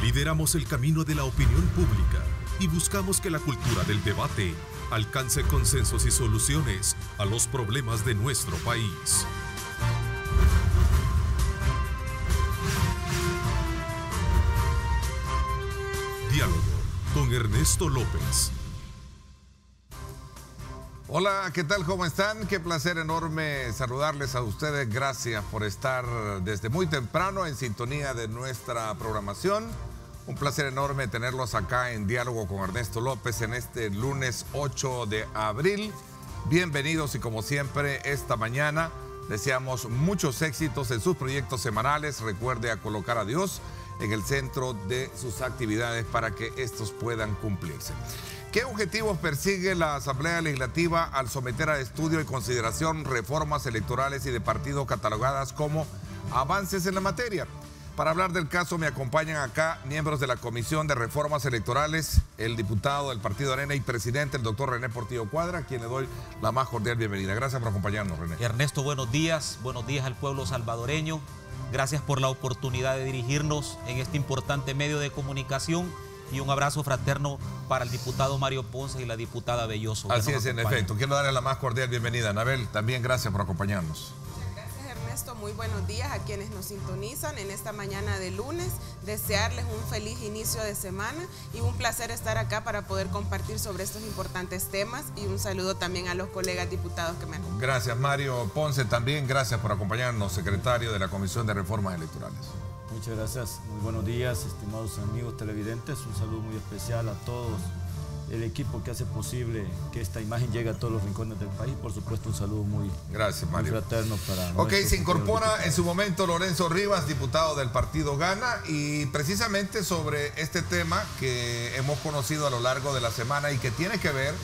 Lideramos el camino de la opinión pública y buscamos que la cultura del debate alcance consensos y soluciones a los problemas de nuestro país. Diálogo con Ernesto López. Hola, ¿qué tal? ¿Cómo están? Qué placer enorme saludarles a ustedes. Gracias por estar desde muy temprano en sintonía de nuestra programación. Un placer enorme tenerlos acá en Diálogo con Ernesto López en este lunes 8 de abril. Bienvenidos y como siempre esta mañana deseamos muchos éxitos en sus proyectos semanales. Recuerde a colocar a Dios en el centro de sus actividades para que estos puedan cumplirse. ¿Qué objetivos persigue la Asamblea Legislativa al someter a estudio y consideración reformas electorales y de partidos catalogadas como avances en la materia? Para hablar del caso me acompañan acá miembros de la Comisión de Reformas Electorales, el diputado del Partido Arena y presidente, el doctor René Portillo Cuadra, a quien le doy la más cordial bienvenida. Gracias por acompañarnos, René. Ernesto, buenos días al pueblo salvadoreño. Gracias por la oportunidad de dirigirnos en este importante medio de comunicación. Y un abrazo fraterno para el diputado Mario Ponce y la diputada Belloso. Así es, en efecto. Quiero darle la más cordial bienvenida. Anabel, también gracias por acompañarnos. Muchas gracias, Ernesto. Muy buenos días a quienes nos sintonizan en esta mañana de lunes. Desearles un feliz inicio de semana y un placer estar acá para poder compartir sobre estos importantes temas. Y un saludo también a los colegas diputados que me acompañan. Gracias, Mario Ponce. También gracias por acompañarnos, secretario de la Comisión de Reformas Electorales. Muchas gracias, muy buenos días, estimados amigos televidentes, un saludo muy especial a todos el equipo que hace posible que esta imagen llegue a todos los rincones del país, por supuesto un saludo muy fraterno para Ok, se incorpora en su momento Lorenzo Rivas, diputado del Partido Gana, y precisamente sobre este tema que hemos conocido a lo largo de la semana y que tiene que ver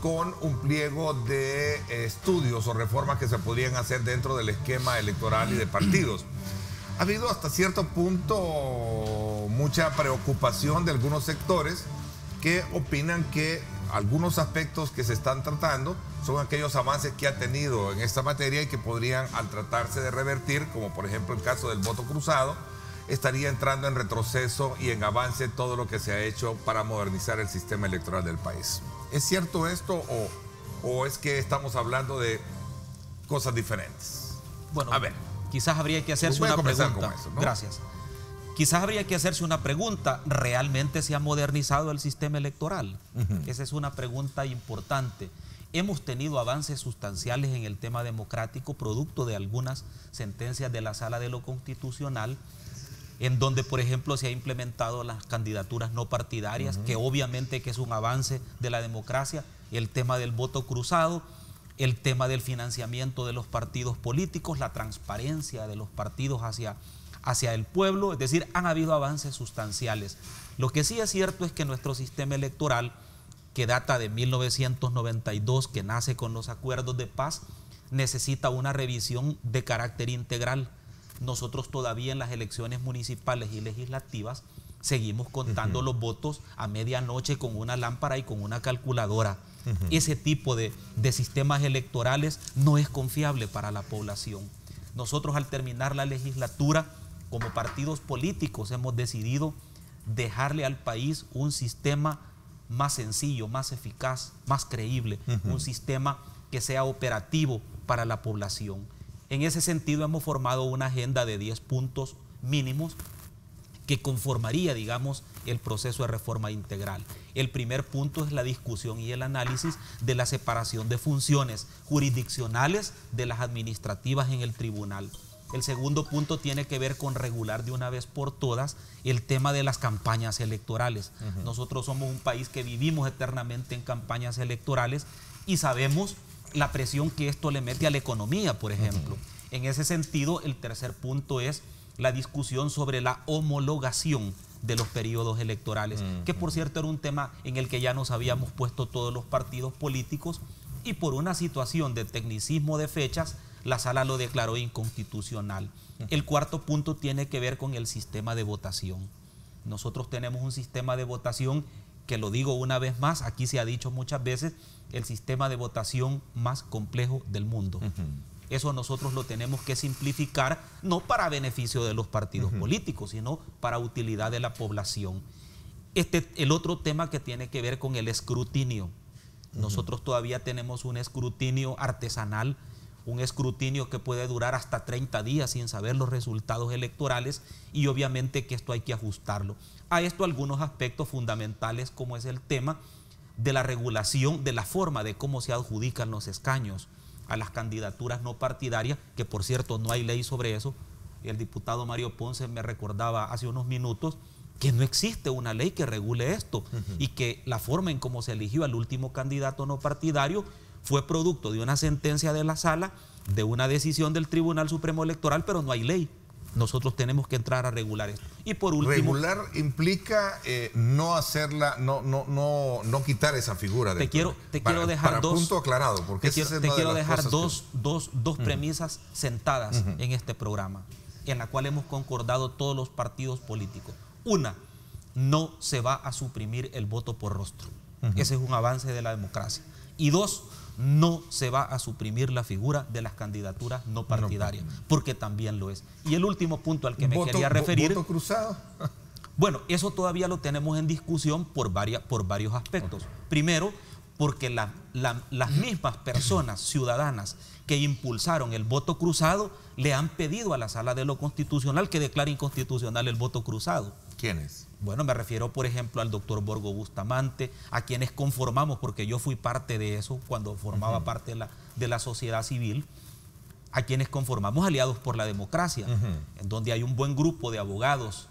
con un pliego de estudios o reformas que se podrían hacer dentro del esquema electoral y de partidos. Ha habido hasta cierto punto mucha preocupación de algunos sectores que opinan que algunos aspectos que se están tratando son aquellos avances que ha tenido en esta materia y que podrían, al tratarse de revertir, como por ejemplo el caso del voto cruzado, estaría entrando en retroceso y en avance todo lo que se ha hecho para modernizar el sistema electoral del país. ¿Es cierto esto o es que estamos hablando de cosas diferentes? Bueno, a ver. Quizás habría que hacerse una pregunta. Eso, ¿no? Gracias. Quizás habría que hacerse una pregunta. ¿Realmente se ha modernizado el sistema electoral? Esa es una pregunta importante. Hemos tenido avances sustanciales en el tema democrático, producto de algunas sentencias de la Sala de lo Constitucional, en donde, por ejemplo, se ha implementado las candidaturas no partidarias, que obviamente que es un avance de la democracia, el tema del voto cruzado, el tema del financiamiento de los partidos políticos, la transparencia de los partidos hacia el pueblo, es decir, han habido avances sustanciales. Lo que sí es cierto es que nuestro sistema electoral, que data de 1992, que nace con los acuerdos de paz, necesita una revisión de carácter integral. Nosotros todavía en las elecciones municipales y legislativas seguimos contando los votos a medianoche con una lámpara y con una calculadora. Ese tipo de sistemas electorales no es confiable para la población. Nosotros, al terminar la legislatura, como partidos políticos hemos decidido dejarle al país un sistema más sencillo, más eficaz, más creíble, un sistema que sea operativo para la población. En ese sentido hemos formado una agenda de 10 puntos mínimos que conformaría, digamos, el proceso de reforma integral. El primer punto es la discusión y el análisis de la separación de funciones jurisdiccionales de las administrativas en el tribunal. El segundo punto tiene que ver con regular de una vez por todas el tema de las campañas electorales. Nosotros somos un país que vivimos eternamente en campañas electorales y sabemos la presión que esto le mete a la economía, por ejemplo. En ese sentido, el tercer punto es la discusión sobre la homologación de los periodos electorales, que por cierto era un tema en el que ya nos habíamos puesto todos los partidos políticos y por una situación de tecnicismo de fechas, la Sala lo declaró inconstitucional. El cuarto punto tiene que ver con el sistema de votación. Nosotros tenemos un sistema de votación que, lo digo una vez más, aquí se ha dicho muchas veces, el sistema de votación más complejo del mundo. Eso nosotros lo tenemos que simplificar, no para beneficio de los partidos políticos, sino para utilidad de la población. El otro tema que tiene que ver con el escrutinio. Nosotros todavía tenemos un escrutinio artesanal, un escrutinio que puede durar hasta 30 días sin saber los resultados electorales, y obviamente que esto hay que ajustarlo. A esto algunos aspectos fundamentales, como es el tema de la regulación de la forma de cómo se adjudican los escaños a las candidaturas no partidarias, que por cierto no hay ley sobre eso. El diputado Mario Ponce me recordaba hace unos minutos que no existe una ley que regule esto, y que la forma en cómo se eligió al último candidato no partidario fue producto de una sentencia de la sala, de una decisión del Tribunal Supremo Electoral, pero no hay ley. Nosotros tenemos que entrar a regular esto. Y por último, regular implica no hacerla, no quitar esa figura. Te quiero dejar dos punto aclarado, porque te quiero dejar dos premisas sentadas en este programa, en la cual hemos concordado todos los partidos políticos. Una, no se va a suprimir el voto por rostro. Ese es un avance de la democracia. Y dos, no se va a suprimir la figura de las candidaturas no partidarias, porque también lo es. Y el último punto al que me quería referir... ¿Voto cruzado? Bueno, eso todavía lo tenemos en discusión por varios aspectos. Primero, porque las mismas personas ciudadanas que impulsaron el voto cruzado le han pedido a la Sala de lo Constitucional que declare inconstitucional el voto cruzado. ¿Quiénes? Bueno, me refiero, por ejemplo, al doctor Borgo Bustamante, a quienes conformamos, porque yo fui parte de eso cuando formaba parte de la sociedad civil, a quienes conformamos Aliados por la Democracia, en donde hay un buen grupo de abogados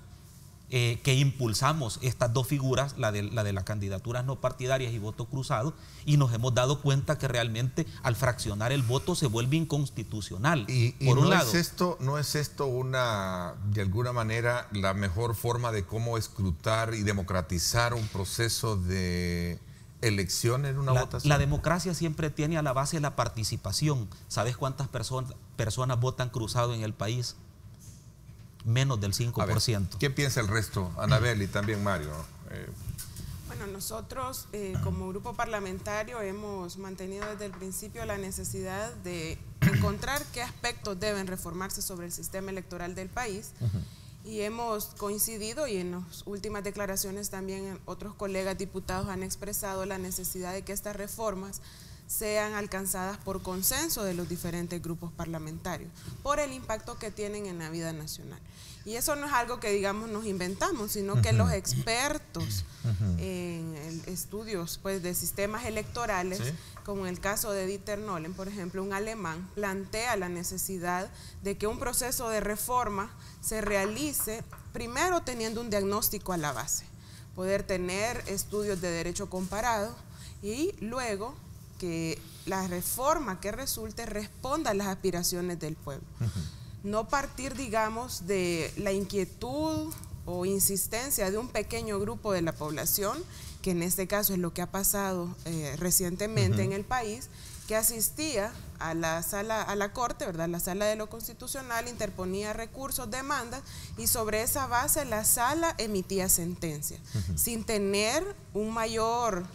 que impulsamos estas dos figuras, la de las candidaturas no partidarias y voto cruzado, y nos hemos dado cuenta que realmente al fraccionar el voto se vuelve inconstitucional. Por un lado, ¿no es esto de alguna manera la mejor forma de cómo escrutar y democratizar un proceso de elección en una votación? La democracia siempre tiene a la base la participación. ¿Sabes cuántas personas votan cruzado en el país? Menos del 5%. Ver, ¿qué piensa el resto? Anabel y también Mario. Bueno, nosotros como grupo parlamentario hemos mantenido desde el principio la necesidad de encontrar qué aspectos deben reformarse sobre el sistema electoral del país, y hemos coincidido, y en las últimas declaraciones también otros colegas diputados han expresado la necesidad de que estas reformas sean alcanzadas por consenso de los diferentes grupos parlamentarios, por el impacto que tienen en la vida nacional. Y eso no es algo que, digamos, nos inventamos, sino que los expertos en estudios de sistemas electorales, como en el caso de Dieter Nolen, por ejemplo, un alemán, plantea la necesidad de que un proceso de reforma se realice primero teniendo un diagnóstico a la base, poder tener estudios de derecho comparado, y luego que la reforma que resulte responda a las aspiraciones del pueblo. No partir, digamos, de la inquietud o insistencia de un pequeño grupo de la población, que en este caso es lo que ha pasado recientemente en el país, que asistía a la Corte, ¿verdad? La Sala de lo Constitucional, interponía recursos, demandas, y sobre esa base la Sala emitía sentencias, sin tener un mayor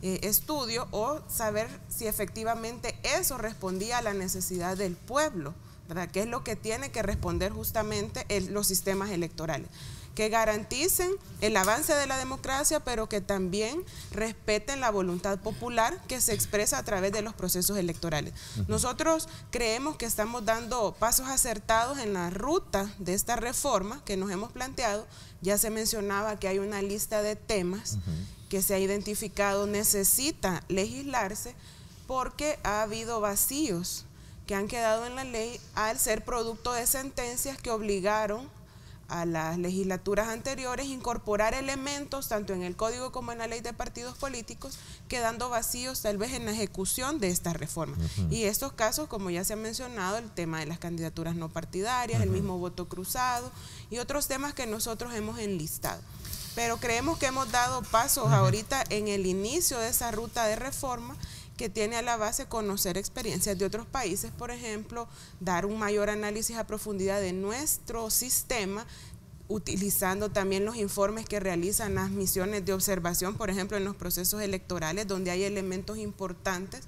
estudio o saber si efectivamente eso respondía a la necesidad del pueblo, ¿verdad? Que es lo que tiene que responder justamente los sistemas electorales, que garanticen el avance de la democracia, pero que también respeten la voluntad popular que se expresa a través de los procesos electorales. Nosotros creemos que estamos dando pasos acertados en la ruta de esta reforma que nos hemos planteado. Ya se mencionaba que hay una lista de temas que se ha identificado necesita legislarse, porque ha habido vacíos que han quedado en la ley al ser producto de sentencias que obligaron a las legislaturas anteriores a incorporar elementos tanto en el Código como en la Ley de Partidos Políticos, quedando vacíos tal vez en la ejecución de esta reforma. Y estos casos, como ya se ha mencionado, el tema de las candidaturas no partidarias, el mismo voto cruzado y otros temas que nosotros hemos enlistado. Pero creemos que hemos dado pasos ahorita en el inicio de esa ruta de reforma, que tiene a la base conocer experiencias de otros países, por ejemplo, dar un mayor análisis a profundidad de nuestro sistema, utilizando también los informes que realizan las misiones de observación, por ejemplo, en los procesos electorales, donde hay elementos importantes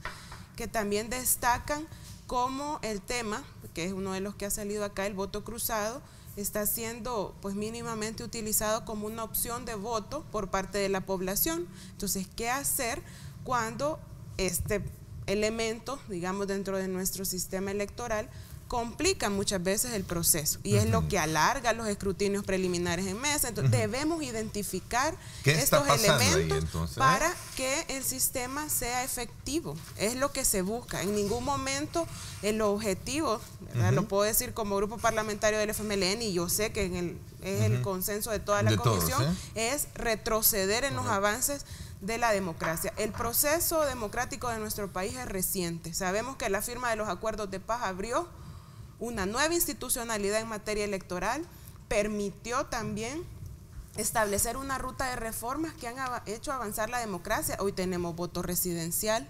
que también destacan cómo el tema, que es uno de los que ha salido acá, el voto cruzado, está siendo pues mínimamente utilizado como una opción de voto por parte de la población. Entonces, ¿qué hacer cuando este elemento, digamos, dentro de nuestro sistema electoral complica muchas veces el proceso y es lo que alarga los escrutinios preliminares en mesa? Entonces debemos identificar estos elementos para que el sistema sea efectivo. Es lo que se busca. En ningún momento el objetivo, ¿verdad? Lo puedo decir como grupo parlamentario del FMLN, y yo sé que es el consenso de toda la comisión, es retroceder en los avances de la democracia. El proceso democrático de nuestro país es reciente. Sabemos que la firma de los acuerdos de paz abrió una nueva institucionalidad en materia electoral, permitió también establecer una ruta de reformas que han hecho avanzar la democracia. Hoy tenemos voto residencial,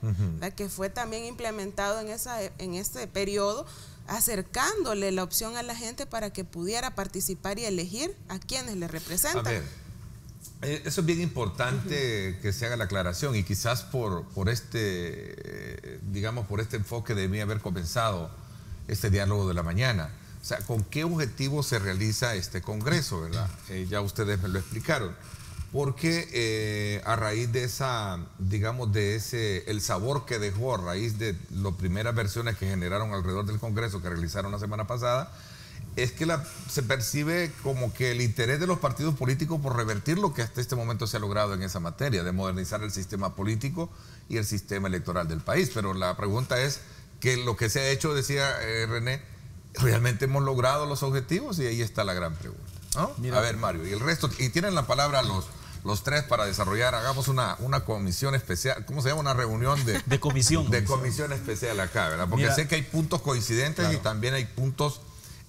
que fue también implementado en este periodo, acercándole la opción a la gente para que pudiera participar y elegir a quienes le representan. A ver, eso es bien importante que se haga la aclaración, y quizás por este enfoque debía haber comenzado este diálogo de la mañana. O sea, ¿con qué objetivo se realiza este Congreso, verdad? Ya ustedes me lo explicaron. Porque a raíz de el sabor que dejó a raíz de las primeras versiones que generaron alrededor del Congreso que realizaron la semana pasada, es que se percibe como que el interés de los partidos políticos por revertir lo que hasta este momento se ha logrado en esa materia, de modernizar el sistema político y el sistema electoral del país. Pero la pregunta es que lo que se ha hecho, decía René, ¿realmente hemos logrado los objetivos? Y ahí está la gran pregunta, ¿no? Mira, a ver, Mario, y el resto, y tienen la palabra los tres para desarrollar. Hagamos una comisión especial, ¿cómo se llama? Una reunión de comisión especial acá, ¿verdad? Porque sé que hay puntos coincidentes y también hay puntos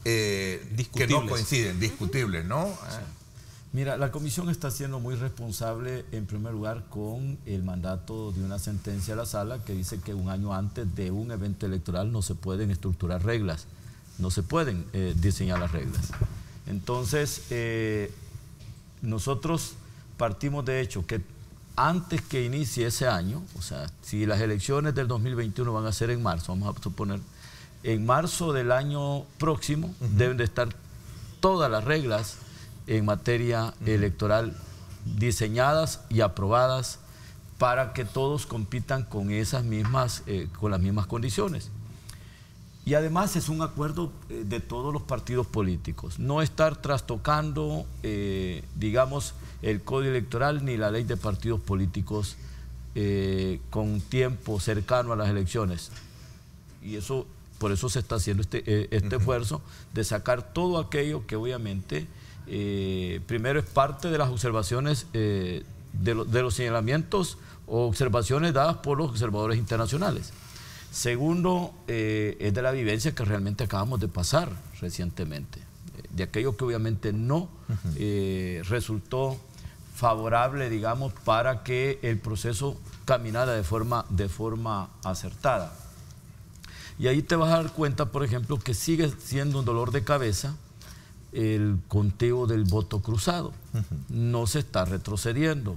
que no coinciden, discutibles, ¿no? Sí. Mira, la comisión está siendo muy responsable, en primer lugar, con el mandato de una sentencia de la sala que dice que un año antes de un evento electoral no se pueden estructurar reglas, no se pueden diseñar las reglas. Entonces, nosotros partimos de hecho que antes que inicie ese año, o sea, si las elecciones del 2021 van a ser en marzo, vamos a suponer, en marzo del año próximo deben de estar todas las reglas en materia electoral diseñadas y aprobadas para que todos compitan con las mismas condiciones. Y además es un acuerdo de todos los partidos políticos. No estar trastocando, digamos, el Código Electoral ni la ley de partidos políticos con tiempo cercano a las elecciones. Y eso, por eso se está haciendo este esfuerzo de sacar todo aquello que obviamente, primero es parte de las observaciones, de los señalamientos o observaciones dadas por los observadores internacionales. Segundo, es de la vivencia que realmente acabamos de pasar recientemente, de aquello que obviamente no resultó favorable, digamos, para que el proceso caminara de forma acertada. Y ahí te vas a dar cuenta, por ejemplo, que sigue siendo un dolor de cabeza el conteo del voto cruzado. No se está retrocediendo.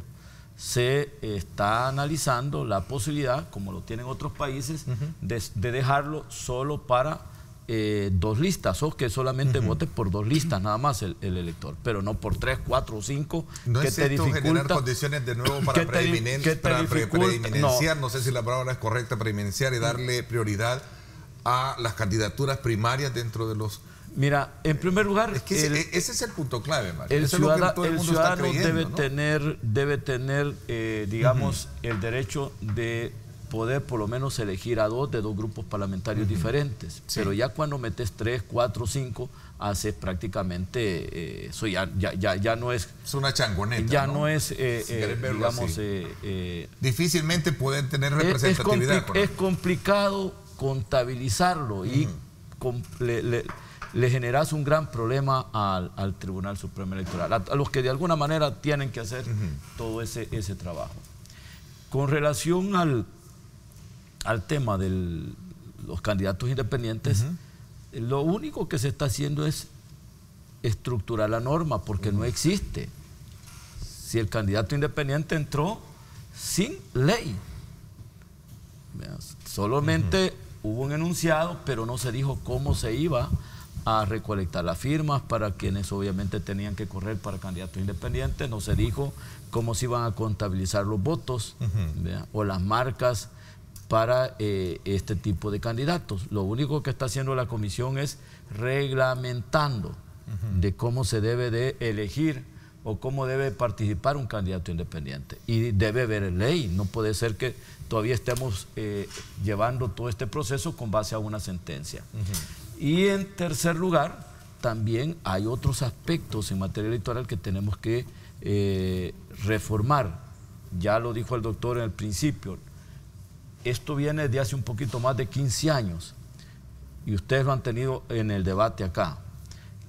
Se está analizando la posibilidad, como lo tienen otros países, de dejarlo solo para 2 listas, o que solamente vote por 2 listas nada más el elector, pero no por 3, 4 o 5. ¿No que es te dificulta generar condiciones de nuevo para preeminenciar? No sé si la palabra es correcta, preeminenciar y darle prioridad a las candidaturas primarias dentro de los... Mira, en primer lugar... Es que ese es el punto clave, Mario. El ciudadano debe tener, digamos, el derecho de poder por lo menos elegir a 2 de 2 grupos parlamentarios diferentes. Sí. Pero ya cuando metes 3, 4, 5, haces prácticamente... eso ya no es... Es una changoneta, ya no es, digamos... difícilmente pueden tener representatividad. Es complicado contabilizarlo y le generas un gran problema al Tribunal Supremo Electoral, a los que de alguna manera tienen que hacer todo ese trabajo. Con relación al tema de los candidatos independientes, lo único que se está haciendo es estructurar la norma, porque no existe. Si el candidato independiente entró sin ley, solamente hubo un enunciado, pero no se dijo cómo se iba a recolectar las firmas para quienes obviamente tenían que correr para candidatos independientes. No se dijo cómo se iban a contabilizar los votos o las marcas para este tipo de candidatos. Lo único que está haciendo la comisión es reglamentando de cómo se debe de elegir o cómo debe participar un candidato independiente. Y debe haber ley, no puede ser que todavía estemos llevando todo este proceso con base a una sentencia. Y en tercer lugar, también hay otros aspectos en materia electoral que tenemos que reformar. Ya lo dijo el doctor en el principio, esto viene de hace un poquito más de 15 años, y ustedes lo han tenido en el debate acá,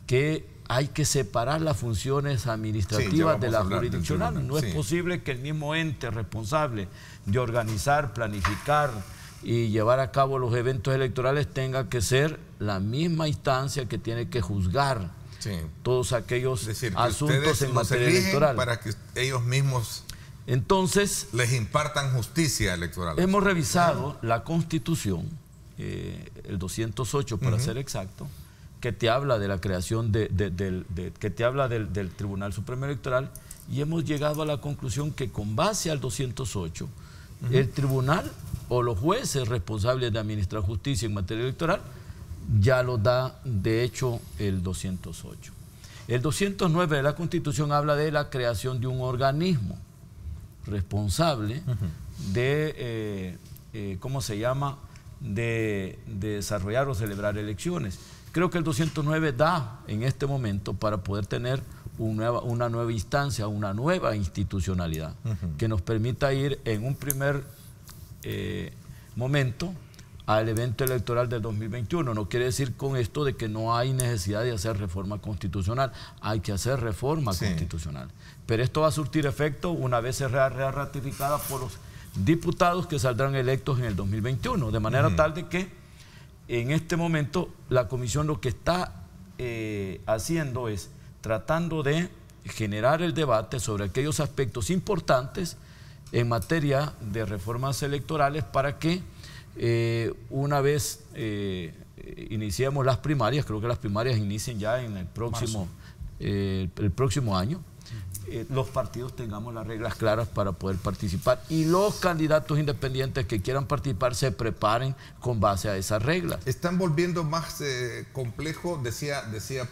que hay que separar las funciones administrativas de las jurisdiccionales. No es posible que el mismo ente responsable de organizar, planificar y llevar a cabo los eventos electorales tenga que ser la misma instancia que tiene que juzgar todos aquellos asuntos en materia electoral. Para que ellos mismos entonces les impartan justicia electoral. Hemos revisado la Constitución, el 208 para ser exacto, que te habla de la creación que te habla del Tribunal Supremo Electoral, y hemos llegado a la conclusión que con base al 208 el tribunal o los jueces responsables de administrar justicia en materia electoral ya lo da de hecho el 208. El 209 de la Constitución habla de la creación de un organismo responsable de, ¿cómo se llama?, de desarrollar o celebrar elecciones. Creo que el 209 da en este momento para poder tener una nueva instancia, una nueva institucionalidad que nos permita ir en un primer momento al evento electoral del 2021. No quiere decir con esto de que no hay necesidad de hacer reforma constitucional. Hay que hacer reforma constitucional. Pero esto va a surtir efecto una vez sea ratificada por los diputados que saldrán electos en el 2021. De manera tal de que en este momento la comisión lo que está haciendo es tratando de generar el debate sobre aquellos aspectos importantes en materia de reformas electorales para que una vez iniciemos las primarias, creo que las primarias inician ya en el próximo año, los partidos tengamos las reglas claras para poder participar y los candidatos independientes que quieran participar se preparen con base a esas reglas. Están volviendo más complejo, decía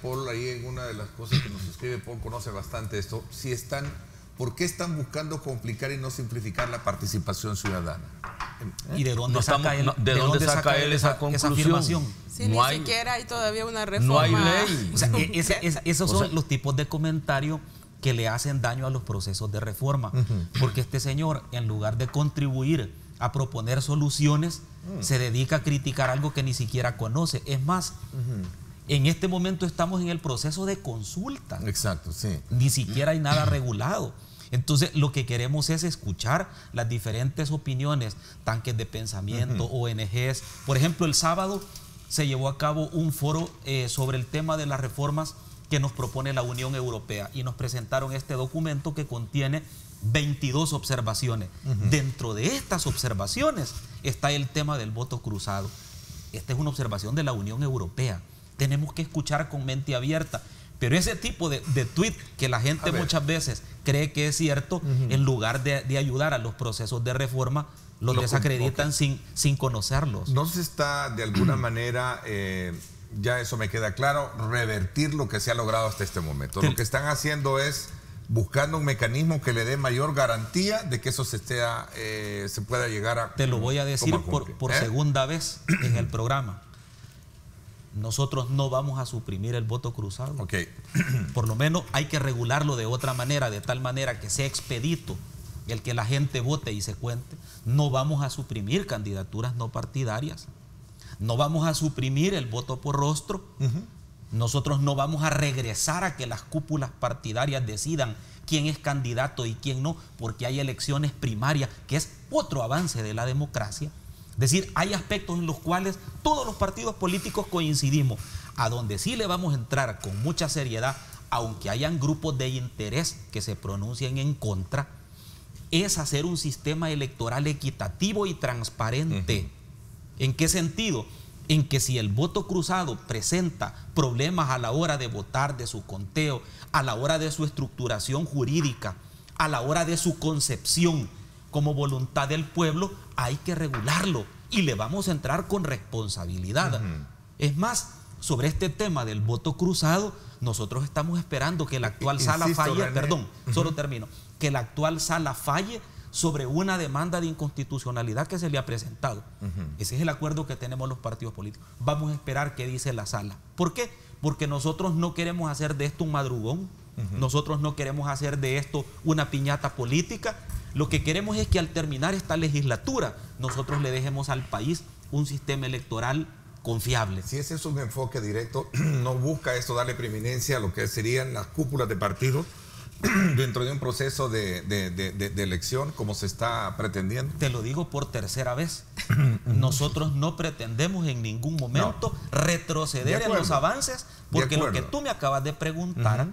Paul ahí en una de las cosas que nos escribe. Paul conoce bastante esto. ¿Por qué están buscando complicar y no simplificar la participación ciudadana? ¿Y de dónde saca él esa conclusión? Si no ni siquiera hay todavía una reforma. No hay ley. O sea, esos son los tipos de comentarios que le hacen daño a los procesos de reforma. Porque este señor, en lugar de contribuir a proponer soluciones, se dedica a criticar algo que ni siquiera conoce. Es más, en este momento estamos en el proceso de consulta. Exacto, sí. Ni siquiera hay nada regulado. Entonces, lo que queremos es escuchar las diferentes opiniones, tanques de pensamiento, ONGs. Por ejemplo, el sábado se llevó a cabo un foro sobre el tema de las reformas que nos propone la Unión Europea y nos presentaron este documento que contiene 22 observaciones. Dentro de estas observaciones está el tema del voto cruzado. Esta es una observación de la Unión Europea. Tenemos que escuchar con mente abierta. Pero ese tipo de tweet que la gente muchas veces cree que es cierto, en lugar de ayudar a los procesos de reforma, los desacreditan sin conocerlos. No se está de alguna manera, ya eso me queda claro, revertir lo que se ha logrado hasta este momento. Lo que están haciendo es buscando un mecanismo que le dé mayor garantía de que eso se pueda llegar a... Te lo voy a decir por segunda vez en el programa. Nosotros no vamos a suprimir el voto cruzado. Por lo menos hay que regularlo de otra manera, de tal manera que sea expedito el que la gente vote y se cuente. No vamos a suprimir candidaturas no partidarias. No vamos a suprimir el voto por rostro. Nosotros no vamos a regresar a que las cúpulas partidarias decidan quién es candidato y quién no, porque hay elecciones primarias, que es otro avance de la democracia. Es decir, hay aspectos en los cuales todos los partidos políticos coincidimos. A donde sí le vamos a entrar con mucha seriedad, aunque hayan grupos de interés que se pronuncien en contra, es hacer un sistema electoral equitativo y transparente. ¿En qué sentido? En que si el voto cruzado presenta problemas a la hora de votar, de su conteo, a la hora de su estructuración jurídica, a la hora de su concepción como voluntad del pueblo, hay que regularlo y le vamos a entrar con responsabilidad. Es más, sobre este tema del voto cruzado, nosotros estamos esperando que la actual sala falle, solo termino, que la actual sala falle sobre una demanda de inconstitucionalidad que se le ha presentado. Ese es el acuerdo que tenemos los partidos políticos. Vamos a esperar qué dice la sala. ¿Por qué? Porque nosotros no queremos hacer de esto un madrugón, nosotros no queremos hacer de esto una piñata política. Lo que queremos es que al terminar esta legislatura, nosotros le dejemos al país un sistema electoral confiable. Si ese es un enfoque directo, no busca esto darle preeminencia a lo que serían las cúpulas de partidos dentro de un proceso de elección como se está pretendiendo. Te lo digo por tercera vez. Nosotros no pretendemos en ningún momento retroceder en los avances, porque lo que tú me acabas de preguntar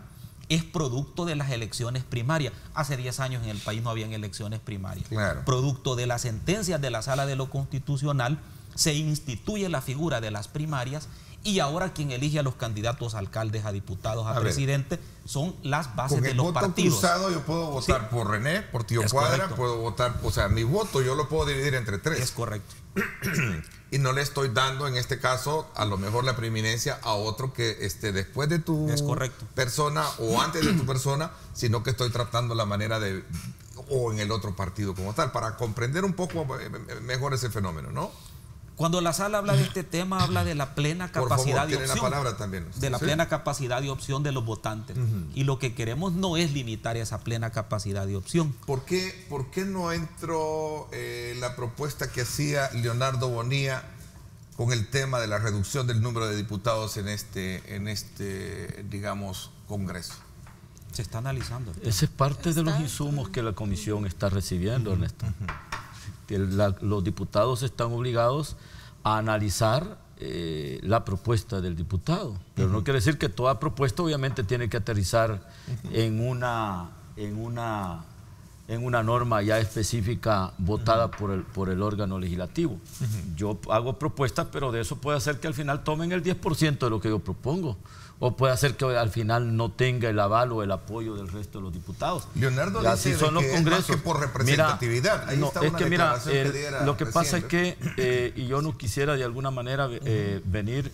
es producto de las elecciones primarias. Hace 10 años en el país no habían elecciones primarias. Producto de las sentencias de la Sala de lo Constitucional se instituye la figura de las primarias, y ahora quien elige a los candidatos a alcaldes, a diputados, a presidente, son las bases de los partidos. Con el voto cruzado yo puedo votar por René, por Tío Cuadra, puedo votar, o sea, mi voto yo lo puedo dividir entre 3. Es correcto. Y no le estoy dando en este caso a lo mejor la preeminencia a otro que esté después de tu persona o antes de tu persona, sino que estoy tratando la manera de, o en el otro partido como tal, para comprender un poco mejor ese fenómeno, ¿no? Cuando la sala habla de este tema, habla de la plena capacidad de opción. La palabra también. De la plena capacidad de opción de los votantes. Y lo que queremos no es limitar esa plena capacidad de opción. ¿Por qué no entró la propuesta que hacía Leonardo Bonilla con el tema de la reducción del número de diputados en este digamos, Congreso? Se está analizando. Ese es parte de los insumos que la comisión está recibiendo, Ernesto. Los diputados están obligados a analizar la propuesta del diputado, pero no quiere decir que toda propuesta obviamente tiene que aterrizar en una norma ya específica votada por el órgano legislativo. Yo hago propuestas, pero de eso puede hacer que al final tomen el 10% de lo que yo propongo, o puede hacer que al final no tenga el aval o el apoyo del resto de los diputados. Leonardo dice son los congresos. Es más que por representatividad. Ahí está una declaración que diera lo que pasa es que, y yo no quisiera de alguna manera venir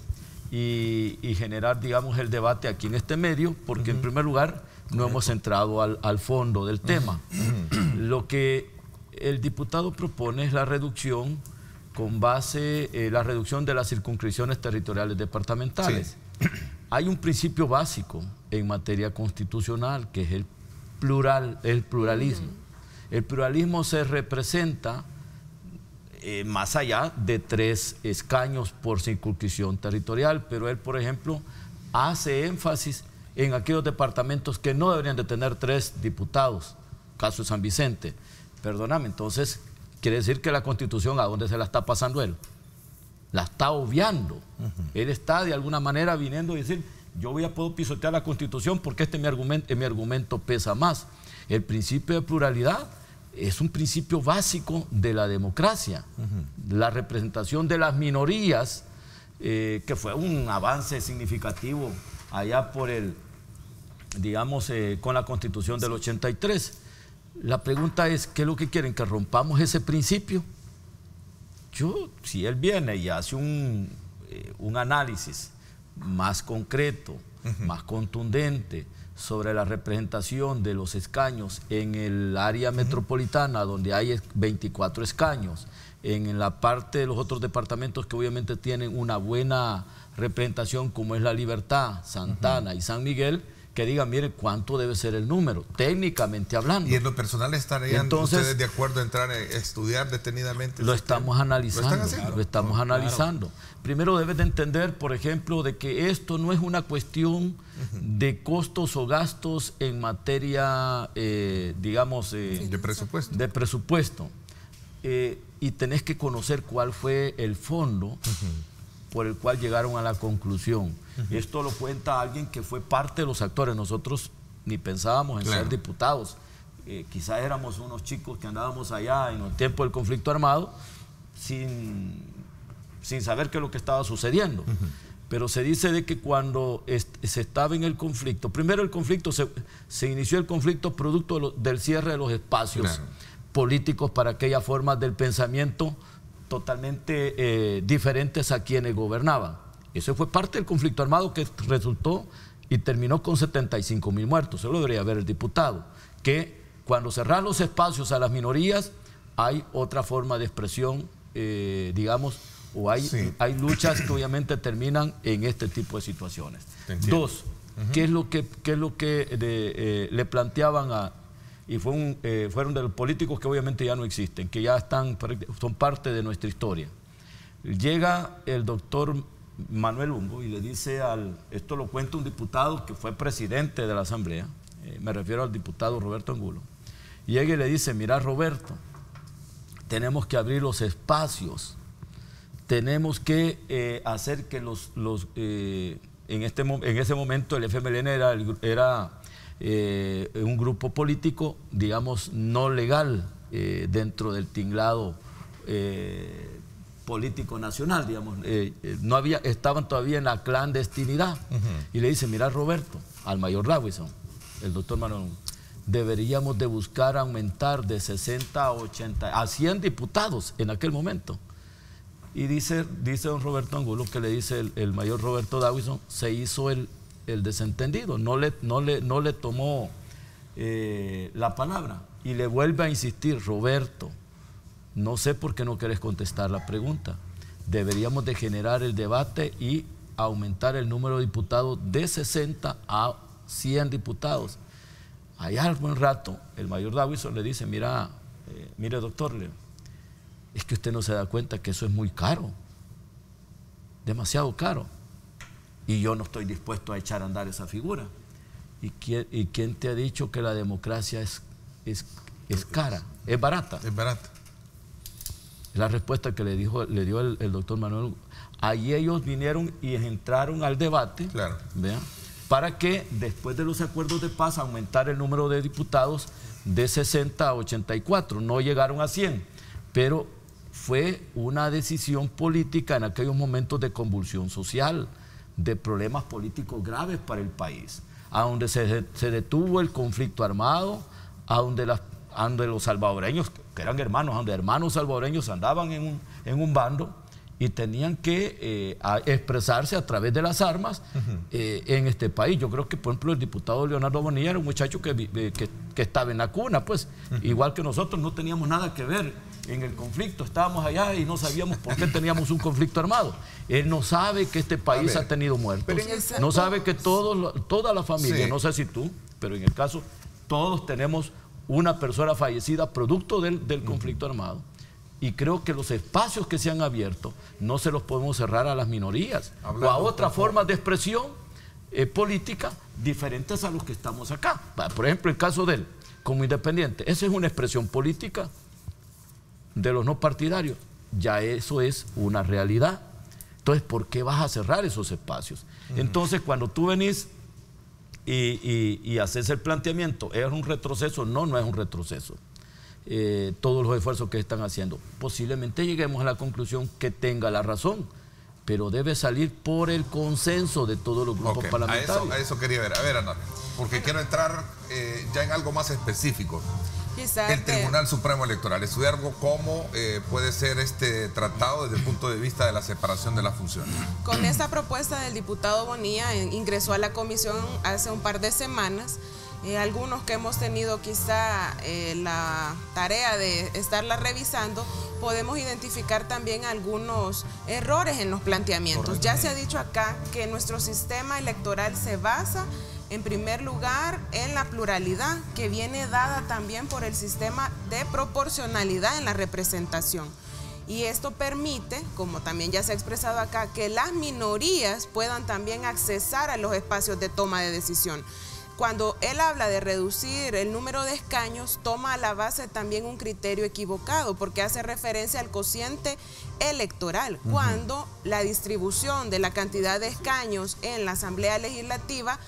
y generar, digamos, el debate aquí en este medio, porque en primer lugar no hemos entrado al fondo del tema. Lo que el diputado propone es la reducción con base la reducción de las circunscripciones territoriales departamentales. Hay un principio básico en materia constitucional que es el pluralismo. El pluralismo se representa más allá de 3 escaños por circunscripción territorial, pero él, por ejemplo, hace énfasis en aquellos departamentos que no deberían de tener 3 diputados, caso San Vicente. Perdóname, entonces, quiere decir que la Constitución, ¿a dónde se la está pasando él? La está obviando. Él está de alguna manera viniendo a decir, yo puedo pisotear la Constitución porque mi argumento pesa más. El principio de pluralidad es un principio básico de la democracia. La representación de las minorías, que fue un avance significativo allá por con la Constitución del 83. La pregunta es, ¿qué es lo que quieren? ¿Que rompamos ese principio? Si él viene y hace un análisis más concreto, más contundente sobre la representación de los escaños en el área metropolitana, donde hay 24 escaños, en la parte de los otros departamentos que obviamente tienen una buena representación, como es La Libertad, Santana y San Miguel, que digan, mire, ¿cuánto debe ser el número? Técnicamente hablando. ¿Y en lo personal estarían ustedes de acuerdo en entrar a estudiar detenidamente? Lo estamos analizando. Lo estamos analizando. Primero debes de entender, por ejemplo, de que esto no es una cuestión de costos o gastos en materia, digamos... de presupuesto. De presupuesto. Y tenés que conocer cuál fue el fondo por el cual llegaron a la conclusión. Esto lo cuenta alguien que fue parte de los actores. Nosotros ni pensábamos en ser diputados. Quizás éramos unos chicos que andábamos allá en el tiempo del conflicto armado sin sin saber qué es lo que estaba sucediendo. Pero se dice de que cuando se estaba en el conflicto, primero el conflicto, se inició el conflicto producto del cierre de los espacios políticos para aquellas formas del pensamiento totalmente diferentes a quienes gobernaban. Eso fue parte del conflicto armado que resultó y terminó con 75.000 muertos. Eso lo debería ver el diputado, que cuando cerran los espacios a las minorías hay otra forma de expresión, digamos, o hay luchas que obviamente terminan en este tipo de situaciones. Dos, ¿qué es lo que le planteaban y fueron de los políticos que obviamente ya no existen, que ya son parte de nuestra historia? Llega el doctor Manuel Humbo y le dice esto lo cuenta un diputado que fue presidente de la Asamblea, me refiero al diputado Roberto Angulo, y llega y le dice: mira, Roberto, tenemos que abrir los espacios, tenemos que hacer que en ese momento el FMLN era un grupo político, digamos, no legal dentro del tinglado político nacional, digamos, estaban todavía en la clandestinidad. Y le dice: mira, Roberto, al mayor Dawison, el doctor Manuel, deberíamos de buscar aumentar de 60 a 80, a 100 diputados en aquel momento. Y dice don Roberto Angulo, que le dice el mayor Roberto Dawison, se hizo el desentendido, no le tomó la palabra y le vuelve a insistir: Roberto, no sé por qué no quieres contestar la pregunta. Deberíamos de generar el debate y aumentar el número de diputados de 60 a 100 diputados. Allá al buen rato, el mayor Dawison le dice: mire doctor, es que usted no se da cuenta que eso es muy caro, demasiado caro, y yo no estoy dispuesto a echar a andar esa figura. ¿Y quién te ha dicho que la democracia es cara, es barata? Es barata. La respuesta que le dio el doctor Manuel. Ahí ellos vinieron y entraron al debate, ¿vean?, para que después de los acuerdos de paz aumentar el número de diputados de 60 a 84. No llegaron a 100, pero fue una decisión política en aquellos momentos de convulsión social, de problemas políticos graves para el país, a donde se detuvo el conflicto armado, a donde los salvadoreños, que eran hermanos, donde hermanos salvadoreños andaban en un bando y tenían que expresarse a través de las armas en este país. Yo creo que, por ejemplo, el diputado Leonardo Bonilla era un muchacho que estaba en la cuna, pues, igual que nosotros, no teníamos nada que ver en el conflicto, estábamos allá y no sabíamos por qué teníamos un conflicto armado. Él no sabe que este país ha tenido muertos, no sabe que toda la familia, no sé si tú, pero en el caso, todos tenemos una persona fallecida producto del conflicto armado. Y creo que los espacios que se han abierto no se los podemos cerrar a las minorías o a otras formas de expresión política diferentes a los que estamos acá. Por ejemplo, el caso de él, como independiente, esa es una expresión política de los no partidarios. Ya eso es una realidad. Entonces, ¿por qué vas a cerrar esos espacios? Entonces, cuando tú venís y haces el planteamiento, ¿es un retroceso? No, no es un retroceso. Todos los esfuerzos que están haciendo, posiblemente lleguemos a la conclusión que tenga la razón, pero debe salir por el consenso de todos los grupos parlamentarios. A eso quería ver. A ver, Ana, porque quiero entrar ya en algo más específico. El Tribunal Supremo Electoral, estudiar algo cómo puede ser tratado desde el punto de vista de la separación de las funciones. Con esta propuesta del diputado Bonilla ingresó a la comisión hace un par de semanas. Algunos que hemos tenido quizá la tarea de estarla revisando, podemos identificar también algunos errores en los planteamientos. Ya se ha dicho acá que nuestro sistema electoral se basa en primer lugar en la pluralidad, que viene dada también por el sistema de proporcionalidad en la representación. Y esto permite, como también ya se ha expresado acá, que las minorías puedan también accesar a los espacios de toma de decisión. Cuando él habla de reducir el número de escaños, toma a la base también un criterio equivocado, porque hace referencia al cociente electoral, cuando la distribución de la cantidad de escaños en la Asamblea Legislativa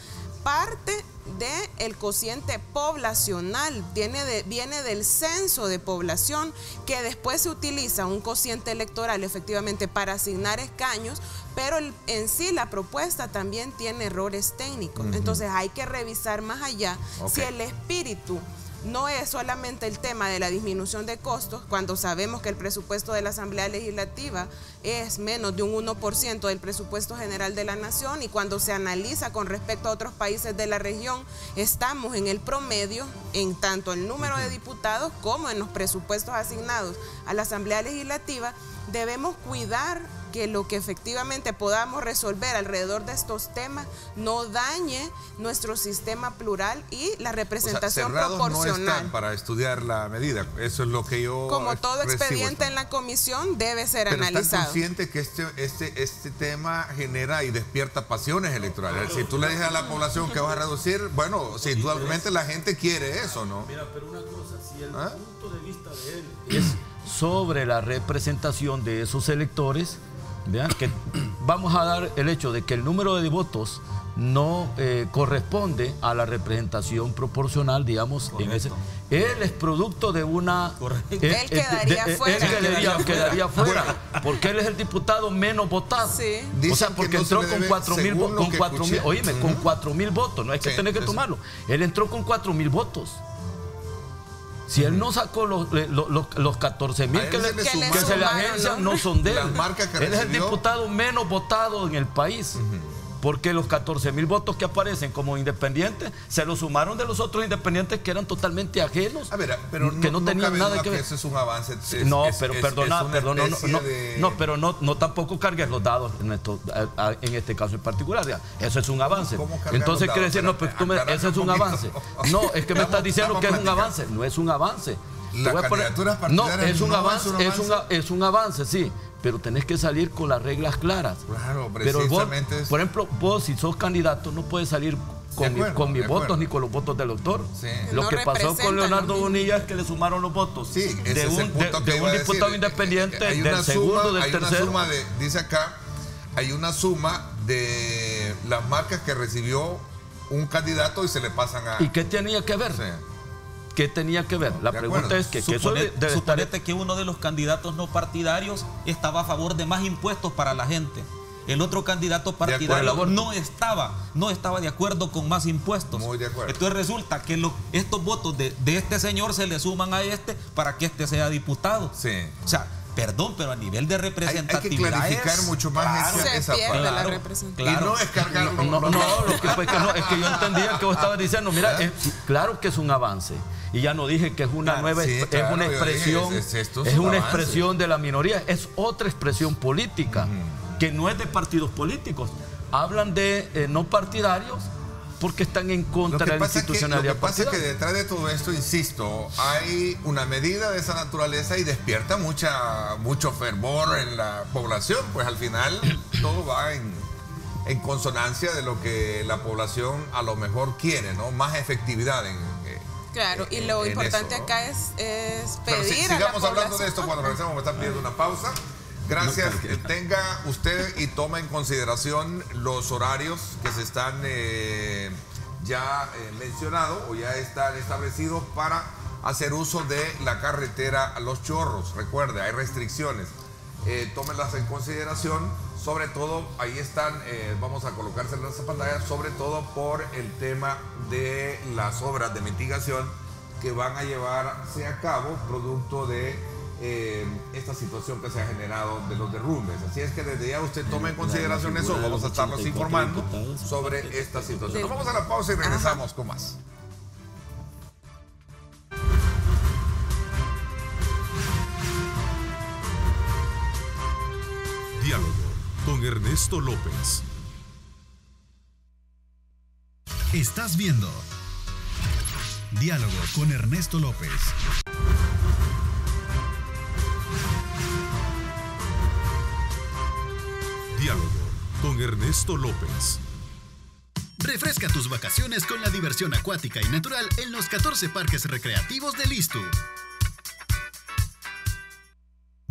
parte del cociente poblacional, viene del censo de población, que después se utiliza un cociente electoral efectivamente para asignar escaños, pero en sí la propuesta también tiene errores técnicos. Entonces hay que revisar más allá si el espíritu no es solamente el tema de la disminución de costos, cuando sabemos que el presupuesto de la Asamblea Legislativa es menos de un 1% del presupuesto general de la Nación, y cuando se analiza con respecto a otros países de la región, estamos en el promedio en tanto el número de diputados como en los presupuestos asignados a la Asamblea Legislativa. Debemos cuidar que lo que efectivamente podamos resolver alrededor de estos temas no dañe nuestro sistema plural y la representación proporcional. No están para estudiar la medida, eso es lo que yo como todo expediente en la comisión debe ser analizado. ¿Están conscientes que este tema genera y despierta pasiones electorales? Claro, si tú le dices a la población que vas a reducir, bueno, si indudablemente la gente quiere eso, ¿no? Mira, pero una cosa, si el punto de vista de él es sobre la representación de esos electores, vean que vamos a dar el hecho de que el número de votos no corresponde a la representación proporcional, digamos. En ese, él es producto de una... Él quedaría fuera. Él quedaría fuera, porque él es el diputado menos votado. Sí. O sea, porque entró con 4.000 votos. Oíme, con 4.000 votos, no es que tenés que tomarlo. Él entró con 4.000 votos. Si él no sacó los 14.000 que se le agencian, no son de él. Él es el diputado menos votado en el país. Porque los 14.000 votos que aparecen como independientes se los sumaron de los otros independientes que eran totalmente ajenos. A ver, pero que no tenían nada que ver. Eso es un avance. Pero no tampoco cargues los dados en este caso en particular. Ya. Eso es un avance. Entonces quiere decir, no, pues ese es un avance. No, es que me estás diciendo que es un avance. No es un avance. No, es un avance, es un avance, sí. Pero tenés que salir con las reglas claras. Claro, precisamente. Pero vos, por ejemplo, vos si sos candidato no puedes salir con mis votos ni con los votos del doctor. Sí. Lo que pasó con Leonardo Bonilla es que le sumaron los votos de un diputado independiente, del segundo, del tercero. Dice acá, hay una suma de las marcas que recibió un candidato y se le pasan a... ¿Y qué tenía que ver? Sí. ¿Qué tenía que ver? La pregunta es que suponete que uno de los candidatos no partidarios estaba a favor de más impuestos para la gente. El otro candidato partidario no estaba de acuerdo con más impuestos. Muy de acuerdo. Entonces resulta que estos votos de este señor se le suman a este para que este sea diputado. Sí. O sea, perdón, pero a nivel de representatividad hay que clarificar mucho más esa parte. La representatividad. Y no es cargarlo. Es que yo entendía que vos estabas diciendo, mira, claro que es un avance. Y ya no dije que es una nueva, es una expresión, es una expresión de la minoría, es otra expresión política, que no es de partidos políticos. Hablan de no partidarios porque están en contra de la institucionalidad. Lo que pasa es que detrás de todo esto, insisto, hay una medida de esa naturaleza y despierta mucho fervor en la población, pues al final todo va en consonancia de lo que la población a lo mejor quiere, ¿no? Más efectividad Claro, y lo importante eso, ¿no? Acá es pedir sigamos hablando de esto cuando regresemos. Me están pidiendo una pausa. Gracias. Tenga usted y tome en consideración los horarios que se están ya mencionados o ya están establecidos para hacer uso de la carretera Los Chorros. Recuerde, hay restricciones. Tómenlas en consideración. Sobre todo, ahí están, vamos a colocárselas en esa pantalla, sobre todo por el tema de las obras de mitigación que van a llevarse a cabo producto de esta situación que se ha generado de los derrumbes. Así es que desde ya usted tome en consideración eso, vamos a estarlos informando sobre esta situación. Nos vamos a la pausa y regresamos con más. Diálogo con Ernesto López. Estás viendo Diálogo con Ernesto López. Diálogo con Ernesto López. Refresca tus vacaciones con la diversión acuática y natural en los 14 parques recreativos del ISTU.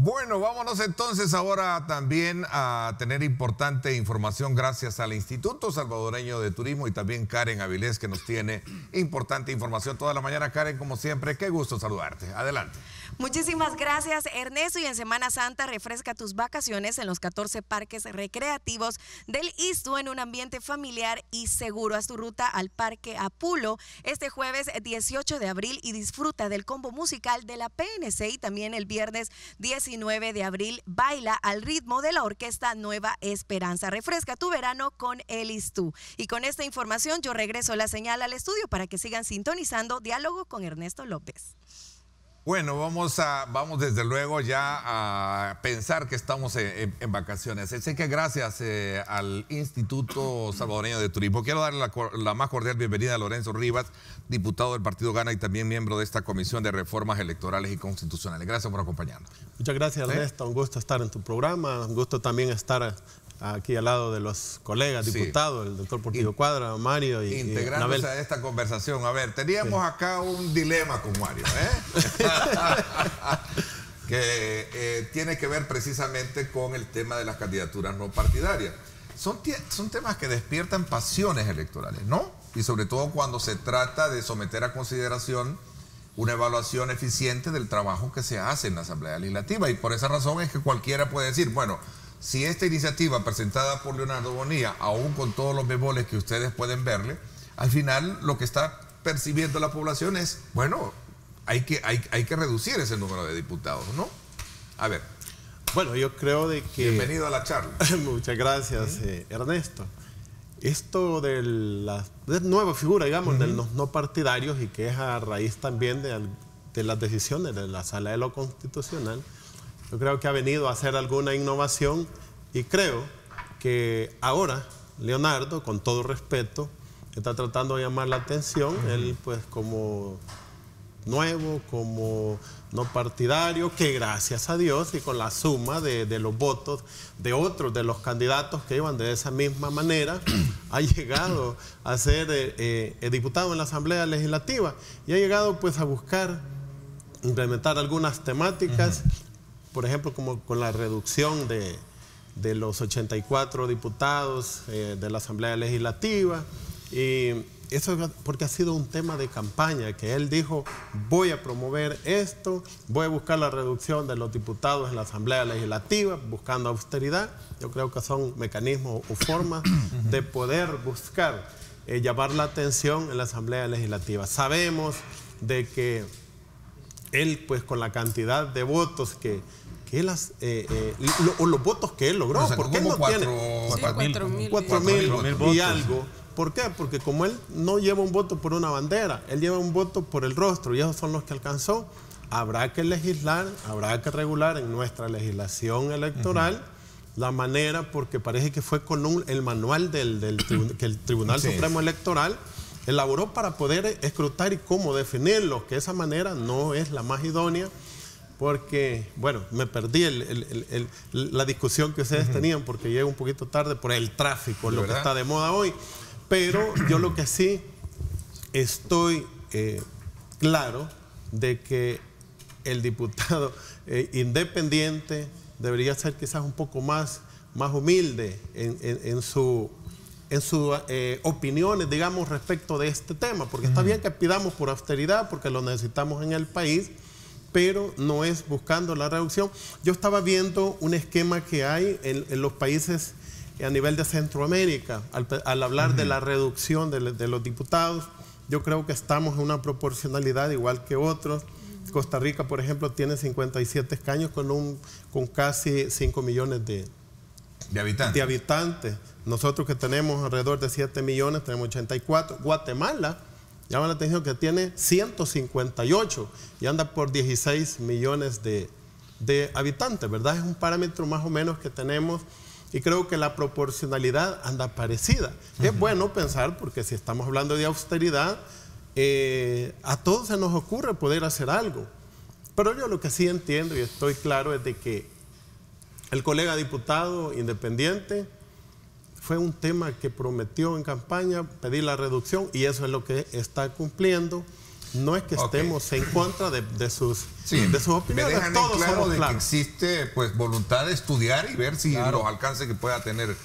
Bueno, vámonos entonces ahora también a tener importante información gracias al Instituto Salvadoreño de Turismo y también Karen Avilés, que nos tiene importante información toda la mañana. Karen, como siempre, qué gusto saludarte. Adelante. Muchísimas gracias, Ernesto. Y en Semana Santa refresca tus vacaciones en los 14 parques recreativos del ISTU en un ambiente familiar y seguro. Haz tu ruta al Parque Apulo este jueves 18 de abril y disfruta del combo musical de la PNC, y también el viernes 19 de abril baila al ritmo de la orquesta Nueva Esperanza. Refresca tu verano con el ISTU. Y con esta información yo regreso la señal al estudio para que sigan sintonizando Diálogo con Ernesto López. Bueno, vamos desde luego ya a pensar que estamos en vacaciones. Así que gracias al Instituto Salvadoreño de Turismo. Quiero darle la más cordial bienvenida a Lorenzo Rivas, diputado del Partido Gana y también miembro de esta Comisión de Reformas Electorales y Constitucionales. Gracias por acompañarnos. Muchas gracias, Ernesto. Un gusto estar en tu programa. Un gusto también estar aquí al lado de los colegas diputados, el doctor Portillo Cuadra, Mario y integrándose a esta conversación. A ver, teníamos acá un dilema con Mario, que tiene que ver precisamente con el tema de las candidaturas no partidarias. Son temas que despiertan pasiones electorales, ¿no? Y sobre todo cuando se trata de someter a consideración una evaluación eficiente del trabajo que se hace en la Asamblea Legislativa. Y por esa razón es que cualquiera puede decir, bueno, si esta iniciativa presentada por Leonardo Bonilla, aún con todos los bemoles que ustedes pueden verle, al final lo que está percibiendo la población es, bueno, hay que reducir ese número de diputados, ¿no? A ver. Bueno, yo creo de que... Bienvenido a la charla. Muchas gracias, Ernesto. Esto de la nueva figura, digamos, de los no partidarios, y que es a raíz también de las decisiones de la Sala de lo Constitucional, yo creo que ha venido a hacer alguna innovación, y creo que ahora Leonardo, con todo respeto, está tratando de llamar la atención. Él, pues, como nuevo, como no partidario, que gracias a Dios y con la suma de los votos de otros de los candidatos que iban de esa misma manera, ha llegado a ser diputado en la Asamblea Legislativa, y ha llegado, pues, a buscar implementar algunas temáticas, por ejemplo, como con la reducción de los 84 diputados de la Asamblea Legislativa. Y eso porque ha sido un tema de campaña, que él dijo, voy a promover esto, voy a buscar la reducción de los diputados en la Asamblea Legislativa, buscando austeridad. Yo creo que son mecanismos o formas de poder buscar llamar la atención en la Asamblea Legislativa. Sabemos de que él, pues, con la cantidad de votos que él o los votos que él logró, porque él no tiene 4.000 y algo. ¿Por qué? Porque como él no lleva un voto por una bandera, él lleva un voto por el rostro, y esos son los que alcanzó. Habrá que legislar, habrá que regular en nuestra legislación electoral la manera, porque parece que fue con el manual que el Tribunal Supremo Electoral elaboró para poder escrutar y cómo definirlo, que esa manera no es la más idónea, porque, bueno, me perdí la discusión que ustedes tenían, porque llego un poquito tarde por el tráfico, lo que está de moda hoy. Pero yo lo que sí estoy claro de que el diputado independiente debería ser quizás un poco más humilde en sus opiniones, digamos, respecto de este tema, porque está bien que pidamos por austeridad, porque lo necesitamos en el país, pero no es buscando la reducción. Yo estaba viendo un esquema que hay en los países a nivel de Centroamérica, al hablar de la reducción de los diputados. Yo creo que estamos en una proporcionalidad igual que otros. Costa Rica, por ejemplo, tiene 57 escaños con casi 5 millones de habitantes. Nosotros, que tenemos alrededor de 7 millones, tenemos 84. Guatemala, llama la atención, que tiene 158 y anda por 16 millones de habitantes, ¿verdad? Es un parámetro más o menos que tenemos, y creo que la proporcionalidad anda parecida. Es bueno pensar, porque si estamos hablando de austeridad, a todos se nos ocurre poder hacer algo. Pero yo lo que sí entiendo y estoy claro es de que el colega diputado independiente fue un tema que prometió en campaña pedir la reducción, y eso es lo que está cumpliendo. no es que estemos en contra de sus opiniones. Me dejan en claro de que existe pues voluntad de estudiar y ver si los alcances que pueda tener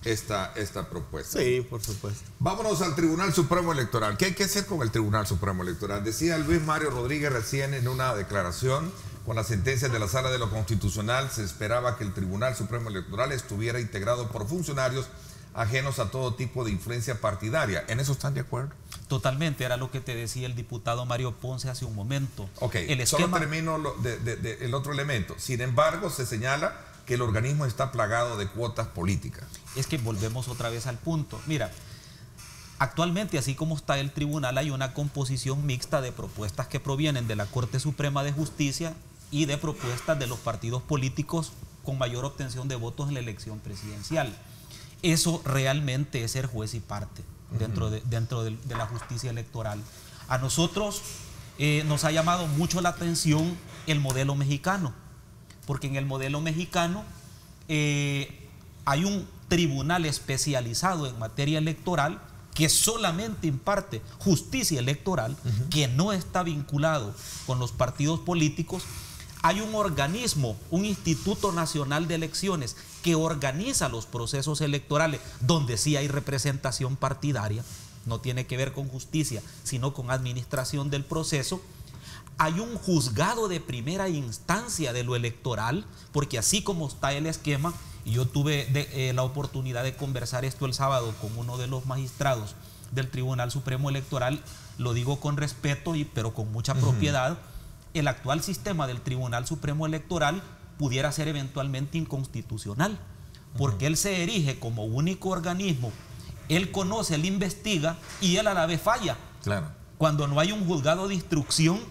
esta propuesta. Sí, por supuesto. Vámonos al Tribunal Supremo Electoral. ¿Qué hay que hacer con el Tribunal Supremo Electoral? Decía Luis Mario Rodríguez recién en una declaración: con las sentencias de la Sala de lo Constitucional se esperaba que el Tribunal Supremo Electoral estuviera integrado por funcionarios ajenos a todo tipo de influencia partidaria. ¿En eso están de acuerdo? Totalmente, era lo que te decía el diputado Mario Ponce hace un momento. Ok, solo termino el otro elemento. Sin embargo, se señala que el organismo está plagado de cuotas políticas. Es que volvemos otra vez al punto. Mira, actualmente, así como está el tribunal, hay una composición mixta de propuestas que provienen de la Corte Suprema de Justicia y de propuestas de los partidos políticos con mayor obtención de votos en la elección presidencial. Eso realmente es ser juez y parte dentro de la justicia electoral. A nosotros nos ha llamado mucho la atención el modelo mexicano, porque en el modelo mexicano hay un tribunal especializado en materia electoral que solamente imparte justicia electoral, que no está vinculado con los partidos políticos. Hay un organismo, un Instituto Nacional de Elecciones, que organiza los procesos electorales, donde sí hay representación partidaria, no tiene que ver con justicia, sino con administración del proceso. Hay un juzgado de primera instancia de lo electoral, porque así como está el esquema, y yo tuve la oportunidad de conversar esto el sábado con uno de los magistrados del Tribunal Supremo Electoral, lo digo con respeto, pero con mucha propiedad. El actual sistema del Tribunal Supremo Electoral pudiera ser eventualmente inconstitucional, porque él se erige como único organismo, él conoce, él investiga y él a la vez falla. Claro. Cuando no hay un juzgado de instrucción,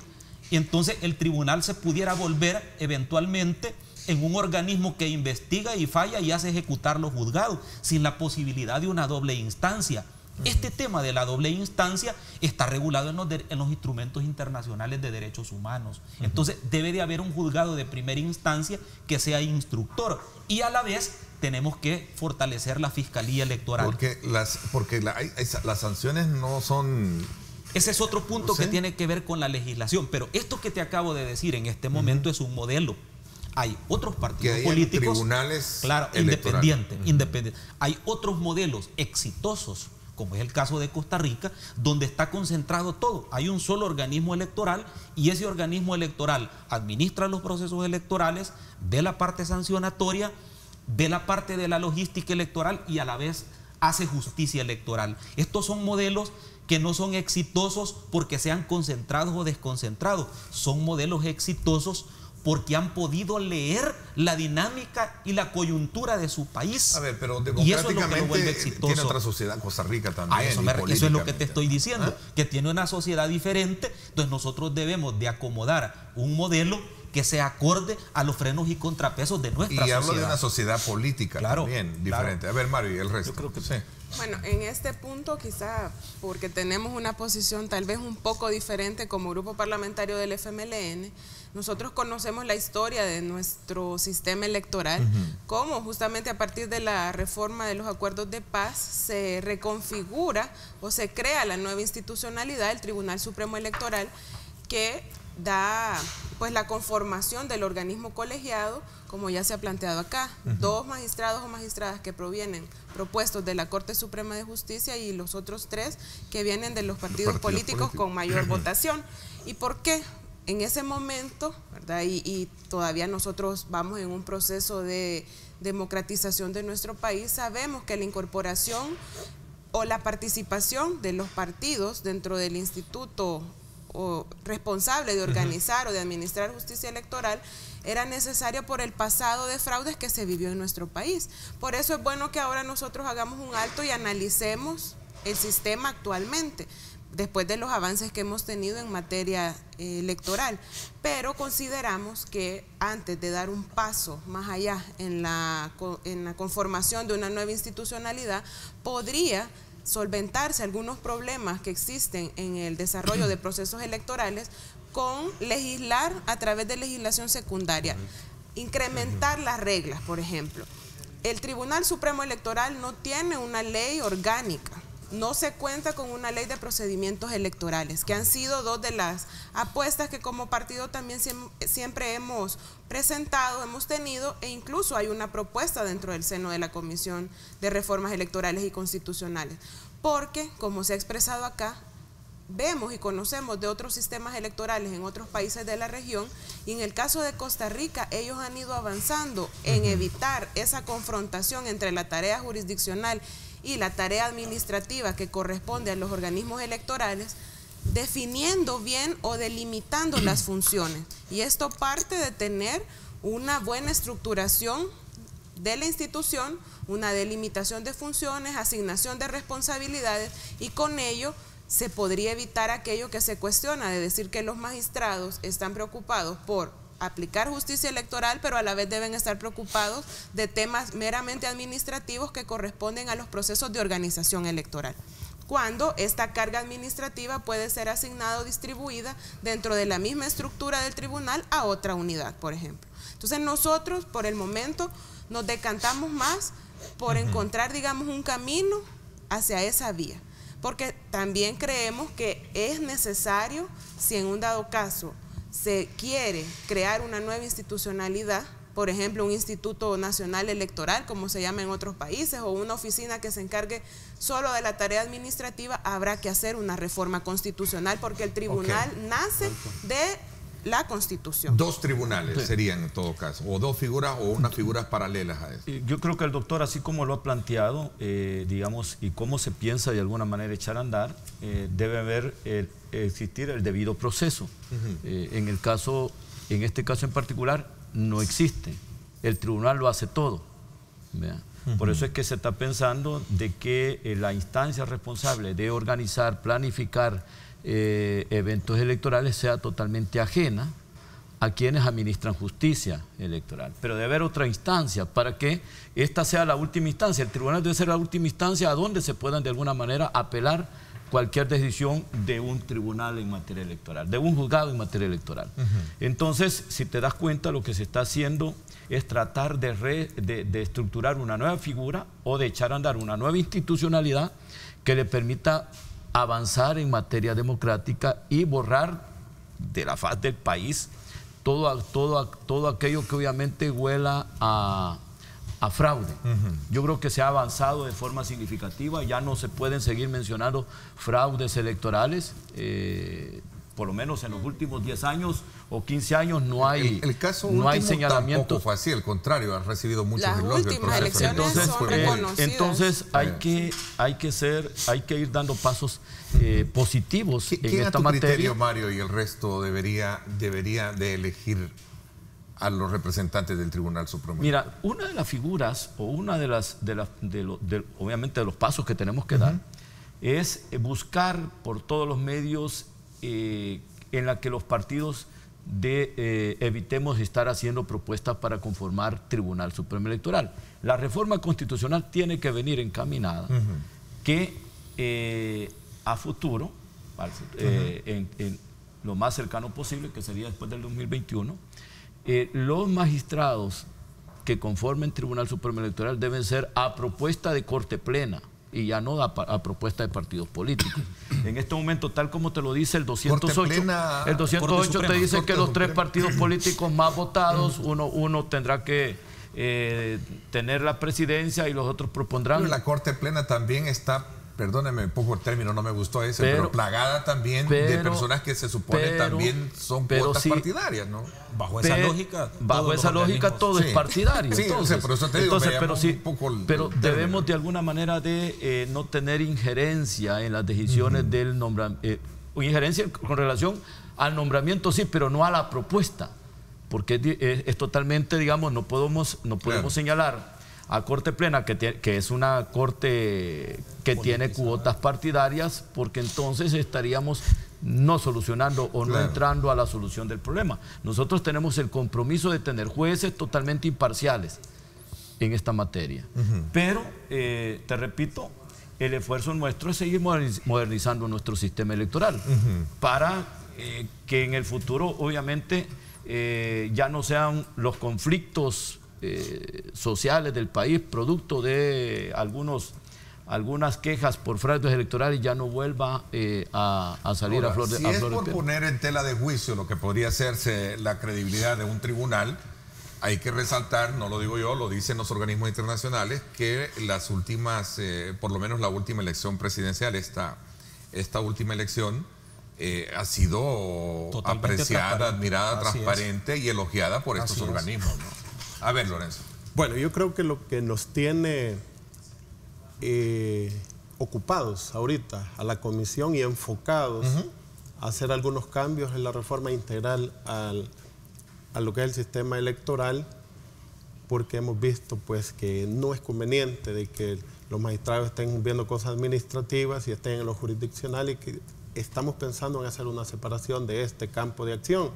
entonces el tribunal se pudiera volver eventualmente en un organismo que investiga y falla y hace ejecutar los juzgados, sin la posibilidad de una doble instancia. Este tema de la doble instancia está regulado en los instrumentos internacionales de derechos humanos. Entonces debe de haber un juzgado de primera instancia que sea instructor, y a la vez tenemos que fortalecer la fiscalía electoral. Porque las sanciones no son... Ese es otro punto que tiene que ver con la legislación, pero esto que te acabo de decir en este momento es un modelo. Hay otros partidos políticos, tribunales, claro, independientes. Hay otros modelos exitosos, como es el caso de Costa Rica, donde está concentrado todo. Hay un solo organismo electoral, y ese organismo electoral administra los procesos electorales, ve la parte sancionatoria, ve la parte de la logística electoral y a la vez hace justicia electoral. Estos son modelos que no son exitosos porque sean concentrados o desconcentrados, son modelos exitosos porque han podido leer la dinámica y la coyuntura de su país. A ver, pero y eso es lo que lo vuelve exitoso. Tiene otra sociedad, Costa Rica también. Eso es lo que te estoy diciendo, que tiene una sociedad diferente. Entonces nosotros debemos de acomodar un modelo que sea acorde a los frenos y contrapesos de nuestra sociedad. Y hablo de una sociedad política también diferente. A ver, Mario, ¿y el resto? Yo creo que sí. Bueno, en este punto quizá porque tenemos una posición tal vez un poco diferente como grupo parlamentario del FMLN, nosotros conocemos la historia de nuestro sistema electoral, cómo justamente a partir de la reforma de los acuerdos de paz se reconfigura o se crea la nueva institucionalidad del Tribunal Supremo Electoral, que da pues la conformación del organismo colegiado, como ya se ha planteado acá, 2 magistrados o magistradas que provienen propuestos de la Corte Suprema de Justicia y los otros 3 que vienen de los partidos políticos con mayor votación. ¿Y por qué? En ese momento, ¿verdad? Y todavía nosotros vamos en un proceso de democratización de nuestro país, sabemos que la incorporación o la participación de los partidos dentro del instituto o responsable de organizar o de administrar justicia electoral era necesaria por el pasado de fraudes que se vivió en nuestro país. Por eso es bueno que ahora nosotros hagamos un alto y analicemos el sistema actualmente, después de los avances que hemos tenido en materia electoral, pero consideramos que antes de dar un paso más allá en la conformación de una nueva institucionalidad, podría solventarse algunos problemas que existen en el desarrollo de procesos electorales con legislar a través de legislación secundaria, incrementar las reglas. Por ejemplo, el Tribunal Supremo Electoral no tiene una ley orgánica no se cuenta con una ley de procedimientos electorales, que han sido dos de las apuestas que como partido también siempre hemos presentado, hemos tenido, e incluso hay una propuesta dentro del seno de la Comisión de Reformas Electorales y Constitucionales, porque, como se ha expresado acá, vemos y conocemos de otros sistemas electorales en otros países de la región, y en el caso de Costa Rica ellos han ido avanzando en evitar esa confrontación entre la tarea jurisdiccional y la tarea administrativa que corresponde a los organismos electorales, definiendo bien o delimitando las funciones. Y esto parte de tener una buena estructuración de la institución, una delimitación de funciones, asignación de responsabilidades, y con ello se podría evitar aquello que se cuestiona, de decir que los magistrados están preocupados por aplicar justicia electoral, pero a la vez deben estar preocupados de temas meramente administrativos que corresponden a los procesos de organización electoral, cuando esta carga administrativa puede ser asignada o distribuida dentro de la misma estructura del tribunal a otra unidad, por ejemplo. Entonces nosotros, por el momento, nos decantamos más por encontrar, digamos, un camino hacia esa vía, porque también creemos que es necesario, si en un dado caso se quiere crear una nueva institucionalidad, por ejemplo, un Instituto Nacional Electoral, como se llama en otros países, o una oficina que se encargue solo de la tarea administrativa, habrá que hacer una reforma constitucional, porque el tribunal nace de la Constitución. Dos tribunales serían en todo caso, o dos figuras o unas figuras paralelas a eso. Yo creo que el doctor, así como lo ha planteado, digamos, y cómo se piensa de alguna manera echar a andar, debe existir el debido proceso. En este caso en particular, no existe. El tribunal lo hace todo. Por eso es que se está pensando de que la instancia responsable de organizar, planificar eventos electorales sea totalmente ajena a quienes administran justicia electoral. Pero debe haber otra instancia para que esta sea la última instancia. El tribunal debe ser la última instancia a donde se puedan de alguna manera apelar cualquier decisión de un tribunal en materia electoral, de un juzgado en materia electoral. Entonces, si te das cuenta, lo que se está haciendo es tratar de estructurar una nueva figura o de echar a andar una nueva institucionalidad que le permita avanzar en materia democrática y borrar de la faz del país todo aquello que obviamente huela a fraude. Yo creo que se ha avanzado de forma significativa, ya no se pueden seguir mencionando fraudes electorales, por lo menos en los últimos 10 años o 15 años no hay, el caso no hay señalamientos. Tampoco fue así, al contrario, ha recibido muchos elogios. Las últimas elecciones son reconocidas. Entonces hay que ir dando pasos positivos en esta materia. Criterio, Mario, y el resto debería de elegir a los representantes del Tribunal Supremo? Mira, una de las figuras o una obviamente de los pasos que tenemos que dar es buscar por todos los medios en la que los partidos evitemos estar haciendo propuestas para conformar Tribunal Supremo Electoral. La reforma constitucional tiene que venir encaminada que a futuro, en lo más cercano posible, que sería después del 2021, los magistrados que conformen Tribunal Supremo Electoral deben ser a propuesta de Corte Plena y ya no a propuesta de partidos políticos. En este momento, tal como te lo dice el 208, el 208 te dice que los 3 partidos políticos más votados, uno tendrá que tener la presidencia y los otros propondrán. Pero la Corte Plena también está, perdóneme un poco el término, no me gustó ese, pero plagada también de personas que se supone también son cuotas partidarias, ¿no? Bajo esa lógica. Bajo esa lógica todo es partidario. Sí, entonces, por eso te digo, pero debemos de alguna manera de no tener injerencia en las decisiones del nombramiento. Injerencia con relación al nombramiento, sí, pero no a la propuesta. Porque es totalmente, digamos, no podemos señalar a Corte Plena, que es una corte que tiene cuotas partidarias, porque entonces estaríamos no solucionando o no entrando a la solución del problema. Nosotros tenemos el compromiso de tener jueces totalmente imparciales en esta materia. Pero, te repito, el esfuerzo nuestro es seguir modernizando nuestro sistema electoral para que en el futuro, obviamente, ya no sean los conflictos sociales del país, producto de algunos algunas quejas por fraudes electorales ya no vuelva a salir a flor de piel. Si es por poner en tela de juicio lo que podría hacerse la credibilidad de un tribunal, hay que resaltar, no lo digo yo, lo dicen los organismos internacionales, que las últimas, por lo menos la última elección presidencial, esta última elección, ha sido totalmente apreciada, admirada, transparente y elogiada por estos organismos, ¿no? A ver, Lorenzo. Bueno, yo creo que lo que nos tiene ocupados ahorita a la comisión y enfocados a hacer algunos cambios en la reforma integral a lo que es el sistema electoral, porque hemos visto pues que no es conveniente de que los magistrados estén viendo cosas administrativas y estén en lo jurisdiccional, y que estamos pensando en hacer una separación de este campo de acción.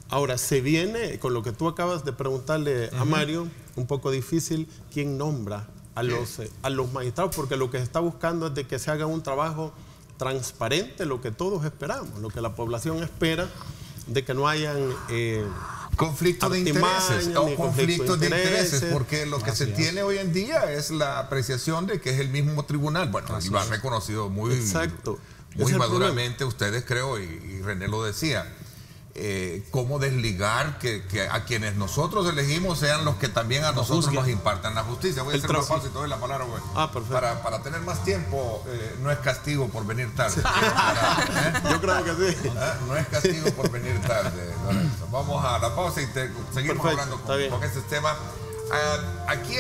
Ahora, se viene, con lo que tú acabas de preguntarle a Mario, un poco difícil quién nombra a los magistrados, porque lo que se está buscando es de que se haga un trabajo transparente, lo que todos esperamos, lo que la población espera, de que no hayan conflictos de intereses o conflictos de intereses, porque lo que se tiene hoy en día es la apreciación de que es el mismo tribunal. Bueno, lo han reconocido muy maduramente ustedes, creo, y René lo decía. Cómo desligar que a quienes nosotros elegimos sean los que también a nosotros nos impartan la justicia. Voy a hacer más fácil, te doy la palabra, güey. Para tener más tiempo, no es castigo por venir tarde. Yo creo que sí. No es castigo por venir tarde, Lorenzo. Vamos a la pausa y seguimos hablando con este tema. Aquí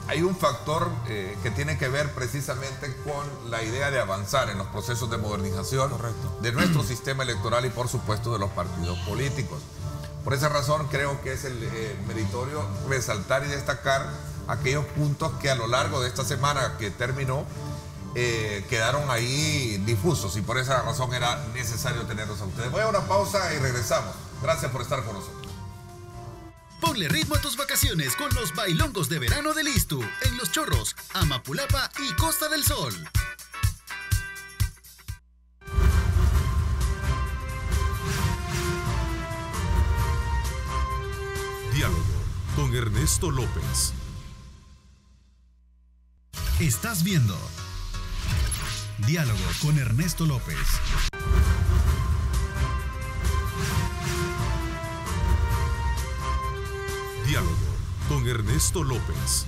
hay un factor que tiene que ver precisamente con la idea de avanzar en los procesos de modernización de nuestro sistema electoral y, por supuesto, de los partidos políticos. Por esa razón, creo que es el meritorio resaltar y destacar aquellos puntos que a lo largo de esta semana que terminó quedaron ahí difusos, y por esa razón era necesario tenerlos a ustedes. Voy a una pausa y regresamos. Gracias por estar con nosotros. Ponle ritmo a tus vacaciones con los bailongos de verano del ISTU en Los Chorros, Amapulapa y Costa del Sol. Diálogo con Ernesto López. Estás viendo Diálogo con Ernesto López. Diálogo con Ernesto López.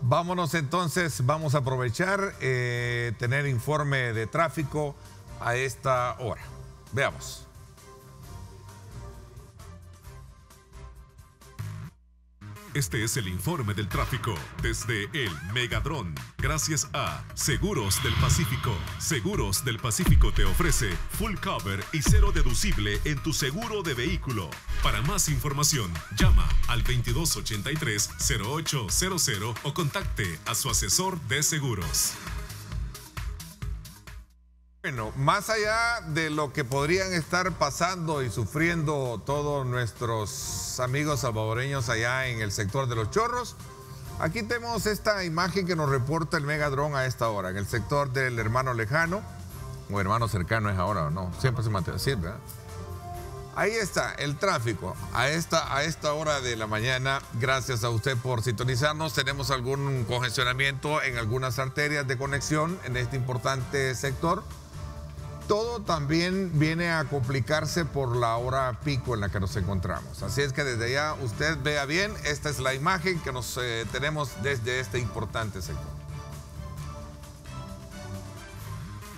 Vámonos entonces, vamos a aprovechar tener informe de tráfico a esta hora. Veamos. Este es el informe del tráfico desde el Megadrón. Gracias a Seguros del Pacífico. Seguros del Pacífico te ofrece full cover y cero deducible en tu seguro de vehículo. Para más información, llama al 2283-0800 o contacte a su asesor de seguros. Bueno, más allá de lo que podrían estar pasando y sufriendo todos nuestros amigos salvadoreños allá en el sector de Los Chorros, aquí tenemos esta imagen que nos reporta el Megadrón a esta hora, en el sector del Hermano Lejano, o Hermano Cercano es ahora, ¿no? Siempre se mantiene así, ¿verdad? Ahí está el tráfico a esta hora de la mañana. Gracias a usted por sintonizarnos. Tenemos algún congestionamiento en algunas arterias de conexión en este importante sector. Todo también viene a complicarse por la hora pico en la que nos encontramos. Así es que desde allá usted vea bien, esta es la imagen que nos tenemos desde este importante sector.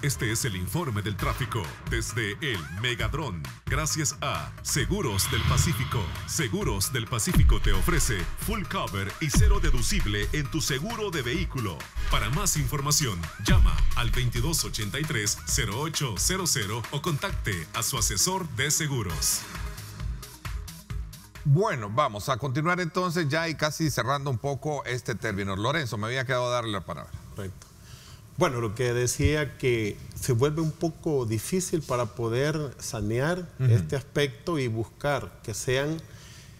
Este es el informe del tráfico desde el Megadrón. Gracias a Seguros del Pacífico. Seguros del Pacífico te ofrece full cover y cero deducible en tu seguro de vehículo. Para más información, llama al 2283-0800 o contacte a su asesor de seguros. Bueno, vamos a continuar entonces ya y casi cerrando un poco este término. Lorenzo, me había quedado darle la palabra. Correcto. Bueno, lo que decía que se vuelve un poco difícil para poder sanear este aspecto y buscar que sean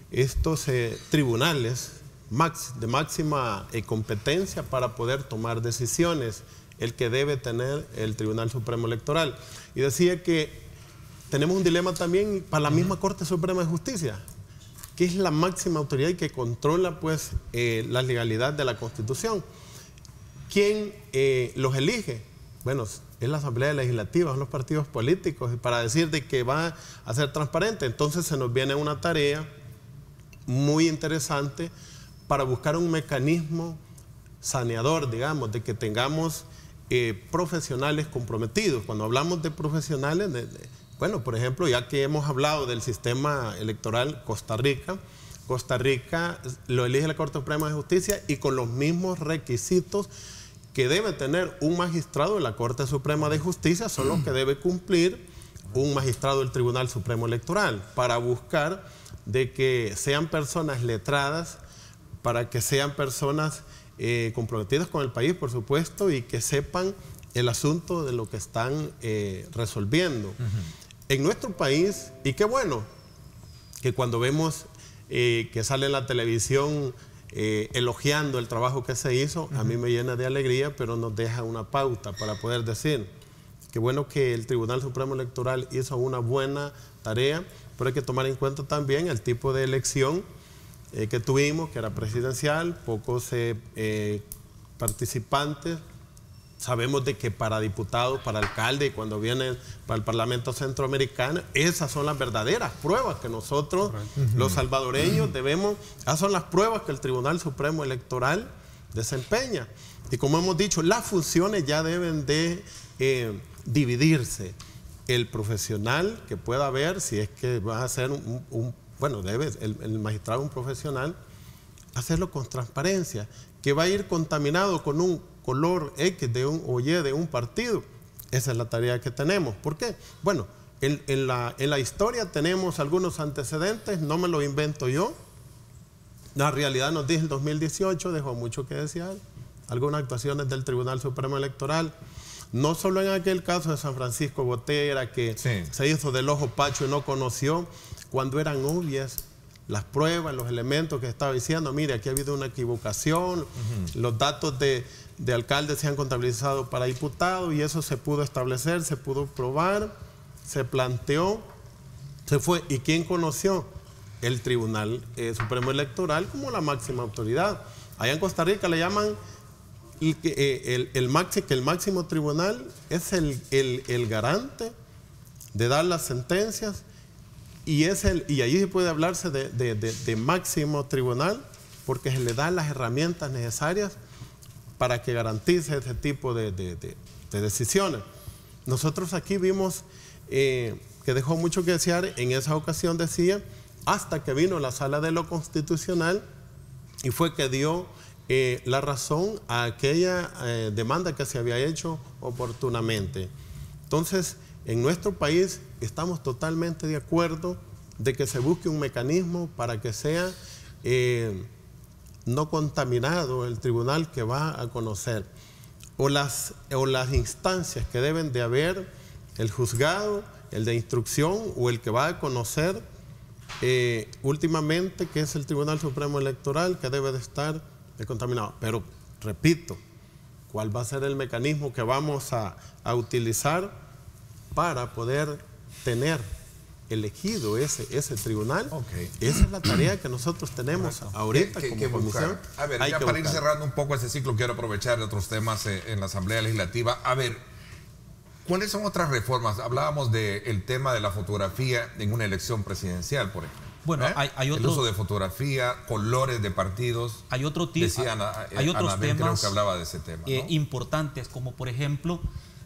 estos tribunales de máxima competencia para poder tomar decisiones, el que debe tener el Tribunal Supremo Electoral. Y decía que tenemos un dilema también para la misma Corte Suprema de Justicia. que es la máxima autoridad y que controla pues la legalidad de la Constitución. ¿Quién los elige? Bueno, es la Asamblea Legislativa, son los partidos políticos, y para decir de que va a ser transparente. Entonces se nos viene una tarea muy interesante para buscar un mecanismo saneador, digamos, de que tengamos profesionales comprometidos. Cuando hablamos de profesionales, bueno, por ejemplo, ya que hemos hablado del sistema electoral Costa Rica lo elige la Corte Suprema de Justicia y con los mismos requisitos que debe tener un magistrado de la Corte Suprema de Justicia son los que debe cumplir un magistrado del Tribunal Supremo Electoral, para buscar de que sean personas letradas, para que sean personas comprometidas con el país, por supuesto, y que sepan el asunto de lo que están resolviendo. En nuestro país, y qué bueno que cuando vemos que sale en la televisión elogiando el trabajo que se hizo, a mí me llena de alegría, pero nos deja una pauta para poder decir qué bueno que el Tribunal Supremo Electoral hizo una buena tarea, pero hay que tomar en cuenta también el tipo de elección que tuvimos, que era presidencial, pocos participantes. Sabemos de que para diputados, para alcalde, y cuando vienen para el Parlamento Centroamericano, esas son las verdaderas pruebas que nosotros, los salvadoreños, debemos, esas son las pruebas que el Tribunal Supremo Electoral desempeña. Y como hemos dicho, las funciones ya deben de dividirse. El profesional que pueda haber, si es que va a ser bueno, debe el magistrado, un profesional, hacerlo con transparencia, que va a ir contaminado con un color X o Y de un partido. Esa es la tarea que tenemos. ¿Por qué? Bueno, en la historia tenemos algunos antecedentes, no me lo invento yo. La realidad nos dice el 2018, dejó mucho que desear. Algunas actuaciones del Tribunal Supremo Electoral, no solo en aquel caso de San Francisco Botera, que se hizo del ojo pacho y no conoció, cuando eran obvias las pruebas, los elementos que estaba diciendo, mire, aquí ha habido una equivocación, los datos de alcaldes se han contabilizado para diputados y eso se pudo establecer, se pudo probar, se planteó, se fue. ¿Y quién conoció? El Tribunal Supremo Electoral como la máxima autoridad. Allá en Costa Rica le llaman que el máximo tribunal es el garante de dar las sentencias. Y allí puede hablarse de máximo tribunal porque se le dan las herramientas necesarias para que garantice ese tipo de decisiones. Nosotros aquí vimos que dejó mucho que desear. En esa ocasión decía, hasta que vino la Sala de lo Constitucional y fue que dio la razón a aquella demanda que se había hecho oportunamente. Entonces, en nuestro país estamos totalmente de acuerdo de que se busque un mecanismo para que sea no contaminado el tribunal que va a conocer, o las instancias que deben de haber, el juzgado, el de instrucción o el que va a conocer últimamente, que es el Tribunal Supremo Electoral, que debe de estar descontaminado. Pero, repito, ¿cuál va a ser el mecanismo que vamos a utilizar para poder tener elegido ese tribunal? Esa es la tarea que nosotros tenemos ahorita como comisión. A ver, ya para ir cerrando un poco ese ciclo, quiero aprovechar otros temas en la Asamblea Legislativa. A ver, ¿cuáles son otras reformas? Hablábamos del tema de la fotografía en una elección presidencial, por ejemplo. Bueno, hay otro, el uso de fotografía, colores de partidos. Hay otros Anabel, temas creo que hablaba de ese tema, ¿no? Importantes, como por ejemplo,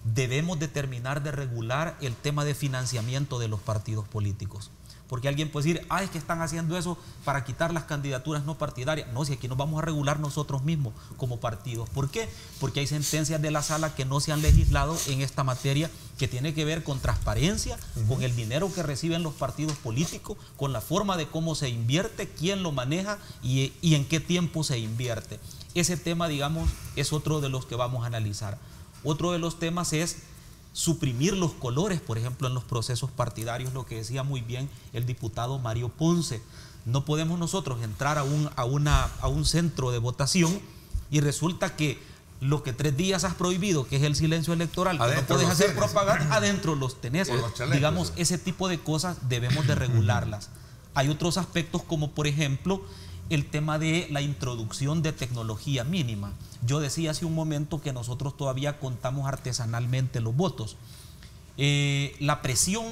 debemos de terminar de regular el tema de financiamiento de los partidos políticos. Porque alguien puede decir, es que están haciendo eso para quitar las candidaturas no partidarias. No, si aquí nos vamos a regular nosotros mismos como partidos. ¿Por qué? Porque hay sentencias de la sala que no se han legislado en esta materia, que tiene que ver con transparencia, con el dinero que reciben los partidos políticos, con la forma de cómo se invierte, quién lo maneja y en qué tiempo se invierte. Ese tema, digamos, es otro de los que vamos a analizar. Otro de los temas es suprimir los colores, por ejemplo, en los procesos partidarios, lo que decía muy bien el diputado Mario Ponce. No podemos nosotros entrar a un centro de votación y resulta que lo que 3 días has prohibido, que es el silencio electoral, que no puedes hacer propaganda, adentro los tenés. Digamos, ese tipo de cosas debemos de regularlas. Hay otros aspectos como por ejemplo el tema de la introducción de tecnología mínima. Yo decía hace un momento que nosotros todavía contamos artesanalmente los votos. La presión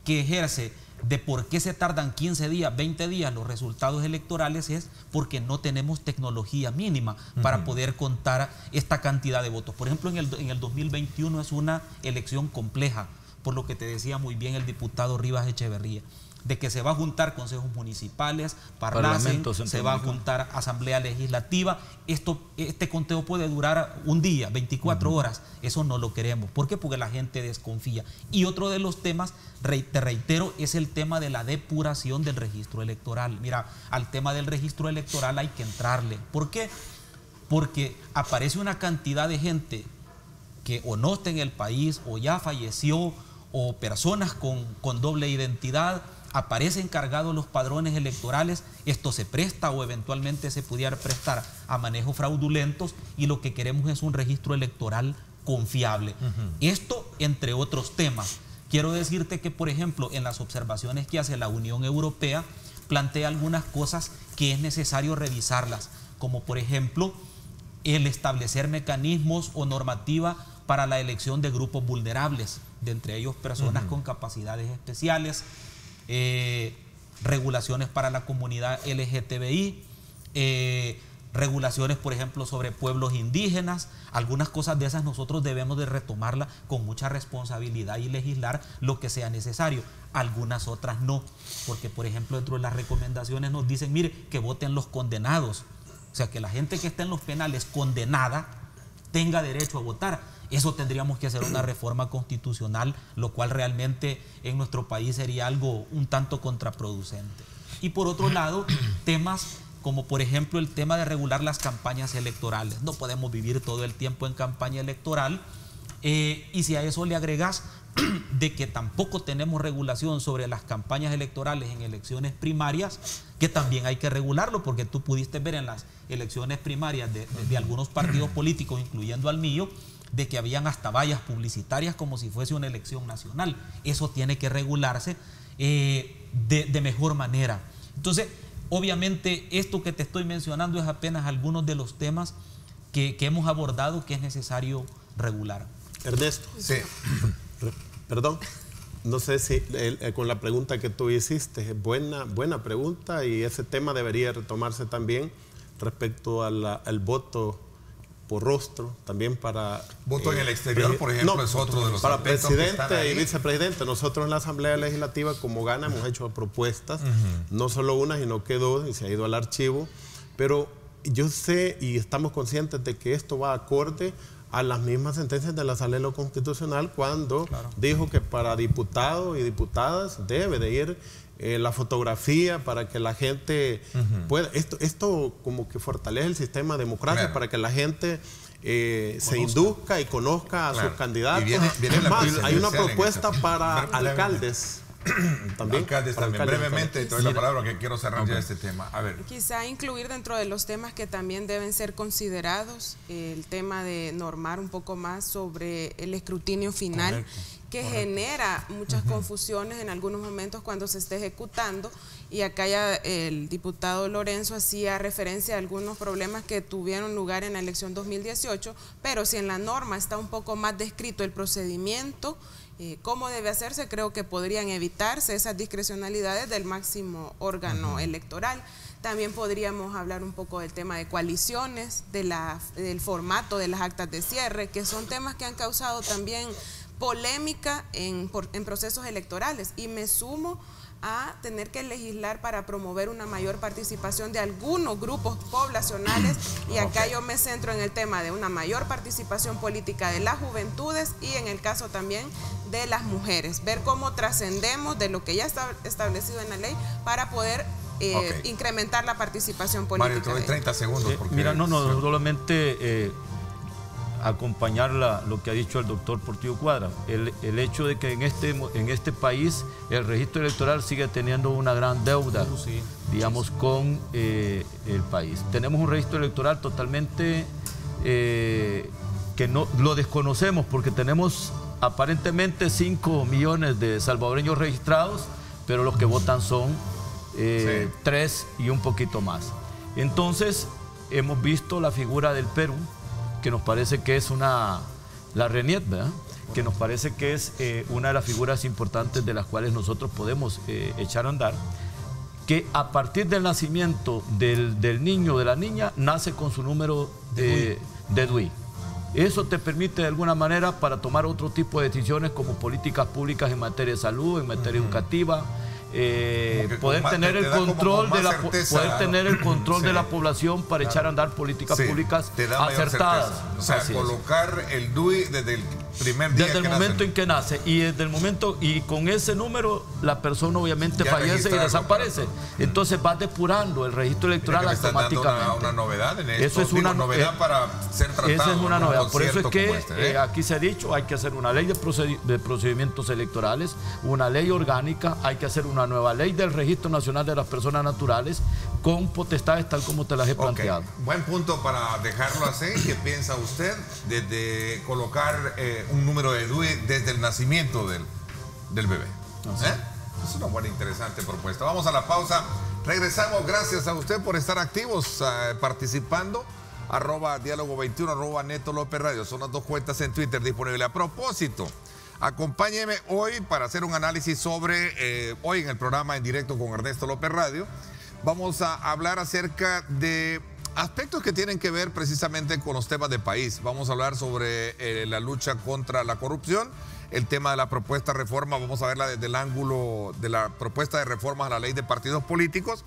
que ejerce de por qué se tardan 15 días, 20 días los resultados electorales es porque no tenemos tecnología mínima para poder contar esta cantidad de votos. Por ejemplo, en el 2021 es una elección compleja, por lo que te decía muy bien el diputado Rivas Echeverría, de que se va a juntar consejos municipales, parlamentos, se va a juntar asamblea legislativa. Este conteo puede durar un día, 24 horas. Eso no lo queremos. ¿Por qué? Porque la gente desconfía. Y otro de los temas, te reitero, es el tema de la depuración del registro electoral. Mira, al tema del registro electoral hay que entrarle. ¿Por qué? Porque aparece una cantidad de gente que o no está en el país, o ya falleció, o personas con doble identidad. Aparecen cargados los padrones electorales, esto se presta o eventualmente se pudiera prestar a manejos fraudulentos, y lo que queremos es un registro electoral confiable. Esto entre otros temas. Quiero decirte que, por ejemplo, en las observaciones que hace la Unión Europea, plantea algunas cosas que es necesario revisarlas, como por ejemplo el establecer mecanismos o normativa para la elección de grupos vulnerables, de entre ellos personas con capacidades especiales, regulaciones para la comunidad LGTBI, regulaciones, por ejemplo, sobre pueblos indígenas. Algunas cosas de esas nosotros debemos de retomarlas con mucha responsabilidad y legislar lo que sea necesario. Algunas otras no, porque, por ejemplo, dentro de las recomendaciones nos dicen, mire, que voten los condenados. O sea, que la gente que está en los penales condenada tenga derecho a votar. Eso tendríamos que hacer una reforma constitucional, lo cual realmente en nuestro país sería algo un tanto contraproducente. Y por otro lado, temas como por ejemplo el tema de regular las campañas electorales. No podemos vivir todo el tiempo en campaña electoral, y si a eso le agregas de que tampoco tenemos regulación sobre las campañas electorales en elecciones primarias, que también hay que regularlo, porque tú pudiste ver en las elecciones primarias de algunos partidos políticos, incluyendo al mío, de que habían hasta vallas publicitarias como si fuese una elección nacional. Eso tiene que regularse de mejor manera. Entonces, obviamente, esto que te estoy mencionando es apenas algunos de los temas que hemos abordado que es necesario regular. Ernesto, sí. Perdón, no sé si con la pregunta que tú hiciste, buena pregunta, y ese tema debería retomarse también respecto al voto por rostro, también para... Voto en el exterior, por ejemplo, no, es otro de los para presidente y vicepresidente. Nosotros en la Asamblea Legislativa, como Gana, hemos hecho propuestas, no solo una, sino que dos, y se ha ido al archivo, pero yo sé y estamos conscientes de que esto va acorde a las mismas sentencias de la Sala de lo Constitucional, cuando dijo que para diputados y diputadas debe de ir la fotografía para que la gente pueda... Esto como que fortalece el sistema democrático, para que la gente se induzca y conozca a sus candidatos. Es más, hay una propuesta para alcaldes. También, alcaldes también. Brevemente, te doy la palabra, que quiero cerrar ya este tema. A ver. Quizá incluir dentro de los temas que también deben ser considerados el tema de normar un poco más sobre el escrutinio final, que genera muchas confusiones en algunos momentos cuando se esté ejecutando. Y acá ya el diputado Lorenzo hacía referencia a algunos problemas que tuvieron lugar en la elección 2018, pero si en la norma está un poco más descrito el procedimiento, cómo debe hacerse, creo que podrían evitarse esas discrecionalidades del máximo órgano electoral. También podríamos hablar un poco del tema de coaliciones, del formato de las actas de cierre, que son temas que han causado también polémica en procesos electorales, y me sumo a tener que legislar para promover una mayor participación de algunos grupos poblacionales, y acá yo me centro en el tema de una mayor participación política de las juventudes y en el caso también de las mujeres, ver cómo trascendemos de lo que ya está establecido en la ley para poder incrementar la participación política. Mario, te doy 30 segundos. Porque mira, no, solamente acompañar lo que ha dicho el doctor Portillo Cuadra, el hecho de que en este país el registro electoral sigue teniendo una gran deuda, digamos, con el país. Tenemos un registro electoral totalmente que no lo desconocemos, porque tenemos aparentemente 5 millones de salvadoreños registrados, pero los que votan son 3 y un poquito más. Entonces, hemos visto la figura del Perú, que nos parece que es la RENIET, ¿verdad? Que nos parece que es una de las figuras importantes de las cuales nosotros podemos echar a andar, que a partir del nacimiento del niño o de la niña, nace con su número de DUI. Eso te permite de alguna manera para tomar otro tipo de decisiones como políticas públicas en materia de salud, en materia educativa, poder tener el control de la población para echar a andar políticas públicas acertadas. O sea, colocar el DUI desde el primer día, desde el momento en que nace, y desde el momento, y con ese número la persona obviamente fallece y desaparece. Entonces vas depurando el registro electoral automáticamente. Una novedad en esto. Eso es una novedad para ser tratado. Esa es una novedad. Por eso es que aquí se ha dicho, hay que hacer una ley de procedimientos electorales, una ley orgánica, hay que hacer una nueva ley del Registro Nacional de las Personas Naturales con potestades tal como te las he planteado. Buen punto para dejarlo así. ¿Qué piensa usted desde colocar un número de DUI desde el nacimiento del bebé? Es una buena, interesante propuesta. Vamos a la pausa. Regresamos. Gracias a usted por estar activos, participando. @diálogo21, @Neto López Radio. Son las 2 cuentas en Twitter disponibles. A propósito, acompáñeme hoy para hacer un análisis sobre, hoy en el programa en directo con Ernesto López Radio, vamos a hablar acerca de aspectos que tienen que ver precisamente con los temas de país. Vamos a hablar sobre la lucha contra la corrupción, el tema de la propuesta de reforma, vamos a verla desde el ángulo de la propuesta de reformas a la ley de partidos políticos.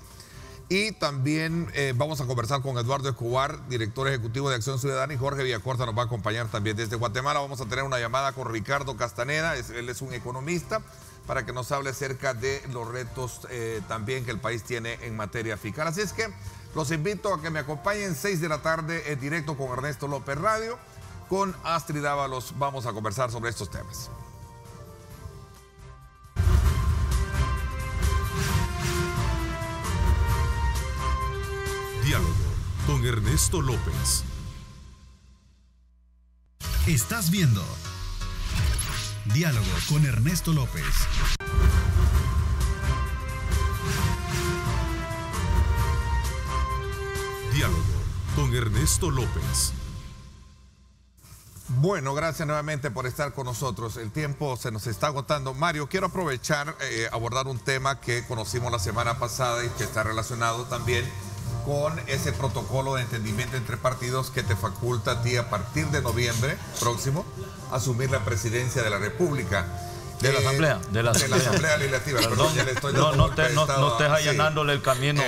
Y también vamos a conversar con Eduardo Escobar, director ejecutivo de Acción Ciudadana, y Jorge Villacorta nos va a acompañar también desde Guatemala. Vamos a tener una llamada con Ricardo Castaneda, él es un economista, para que nos hable acerca de los retos también que el país tiene en materia fiscal. Así es que los invito a que me acompañen 6 de la tarde en directo con Ernesto López Radio. Con Astrid Ábalos vamos a conversar sobre estos temas. Diálogo con Ernesto López. Estás viendo Diálogo con Ernesto López. Diálogo con Ernesto López. Bueno, gracias nuevamente por estar con nosotros. El tiempo se nos está agotando. Mario, quiero aprovechar, abordar un tema que conocimos la semana pasada y que está relacionado también con ese protocolo de entendimiento entre partidos que te faculta a ti a partir de noviembre próximo asumir la presidencia de la República. De la Asamblea. De la Asamblea Legislativa. Perdón, ya le estoy dando no estés allanándole el camino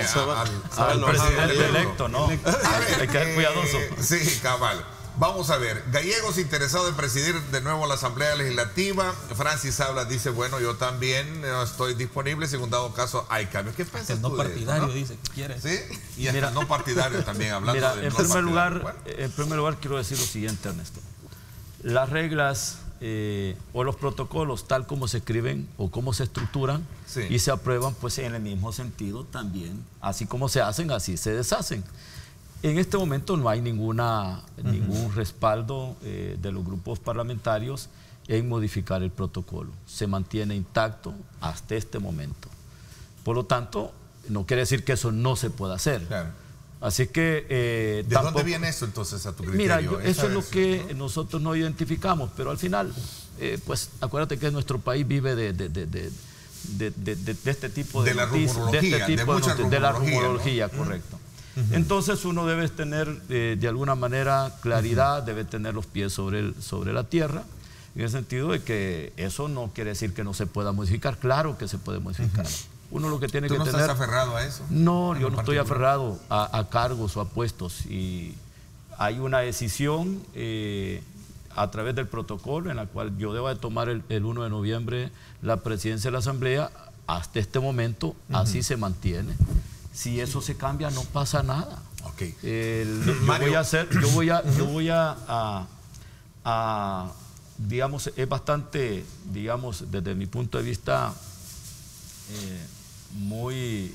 al presidente electo, ¿no? Hay que ser cuidadoso. Sí, cabal. Vamos a ver, gallegos interesados en presidir de nuevo la Asamblea Legislativa. Francis habla, dice, bueno, yo también estoy disponible, si en un dado caso hay cambios. ¿Qué piensas tú no partidario, de eso, dice, que quiere. Sí, y mira, no partidario también, hablando de en primer lugar, quiero decir lo siguiente, Ernesto. Las reglas o los protocolos, tal como se escriben o como se estructuran y se aprueban, pues en el mismo sentido también, así como se hacen, así se deshacen. En este momento no hay ningún respaldo de los grupos parlamentarios en modificar el protocolo. Se mantiene intacto hasta este momento. Por lo tanto, no quiere decir que eso no se pueda hacer. Claro. Así que... ¿De dónde viene eso entonces a tu criterio? Mira, eso es lo que nosotros no identificamos, pero al final, pues acuérdate que nuestro país vive de este tipo de noticias, de la rumorología, ¿no? Correcto. Entonces uno debe tener de alguna manera claridad, debe tener los pies sobre la tierra, en el sentido de que eso no quiere decir que no se pueda modificar. Claro que se puede modificar. Uno lo que tiene que tener... ¿Tú no estás aferrado a eso? No, yo no estoy aferrado a cargos o a puestos, y hay una decisión a través del protocolo en la cual yo debo de tomar el 1 de noviembre la presidencia de la Asamblea. Hasta este momento así se mantiene. Si eso se cambia, no pasa nada. Okay. Yo voy a digamos, es bastante, digamos, desde mi punto de vista, muy,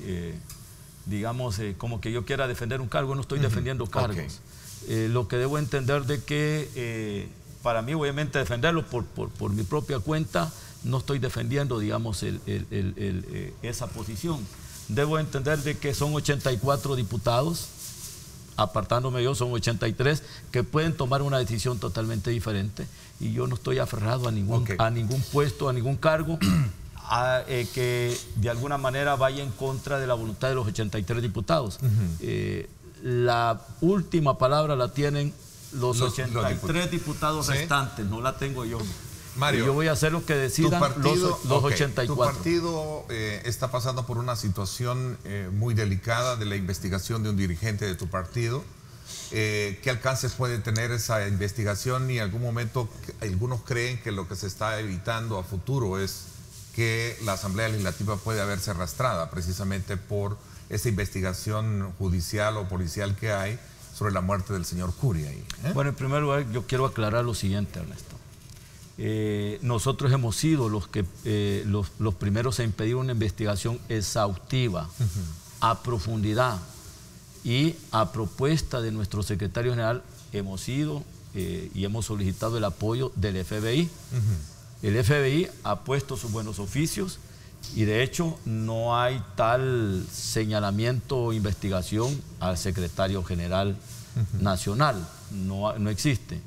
digamos, como que yo quiera defender un cargo. No estoy defendiendo cargos. Lo que debo entender de que, para mí, obviamente, defenderlo por mi propia cuenta, no estoy defendiendo, digamos, esa posición. debo entender de que son 84 diputados, apartándome yo, son 83, que pueden tomar una decisión totalmente diferente. Y yo no estoy aferrado a ningún puesto, a ningún cargo, que de alguna manera vaya en contra de la voluntad de los 83 diputados. La última palabra la tienen los 83 diputados restantes, no la tengo yo. Mario, yo voy a hacer lo que decidan los 84. Tu partido está pasando por una situación muy delicada de la investigación de un dirigente de tu partido. ¿Qué alcances puede tener esa investigación? Y en algún momento algunos creen que lo que se está evitando a futuro es que la Asamblea Legislativa puede verse arrastrada precisamente por esa investigación judicial o policial que hay sobre la muerte del señor Curi ahí. Bueno, en primer lugar yo quiero aclarar lo siguiente, Ernesto. Nosotros hemos sido los primeros a impedir una investigación exhaustiva, a profundidad, y a propuesta de nuestro secretario general hemos ido y hemos solicitado el apoyo del FBI. El FBI ha puesto sus buenos oficios y de hecho no hay tal señalamiento o investigación al secretario general nacional, no existe.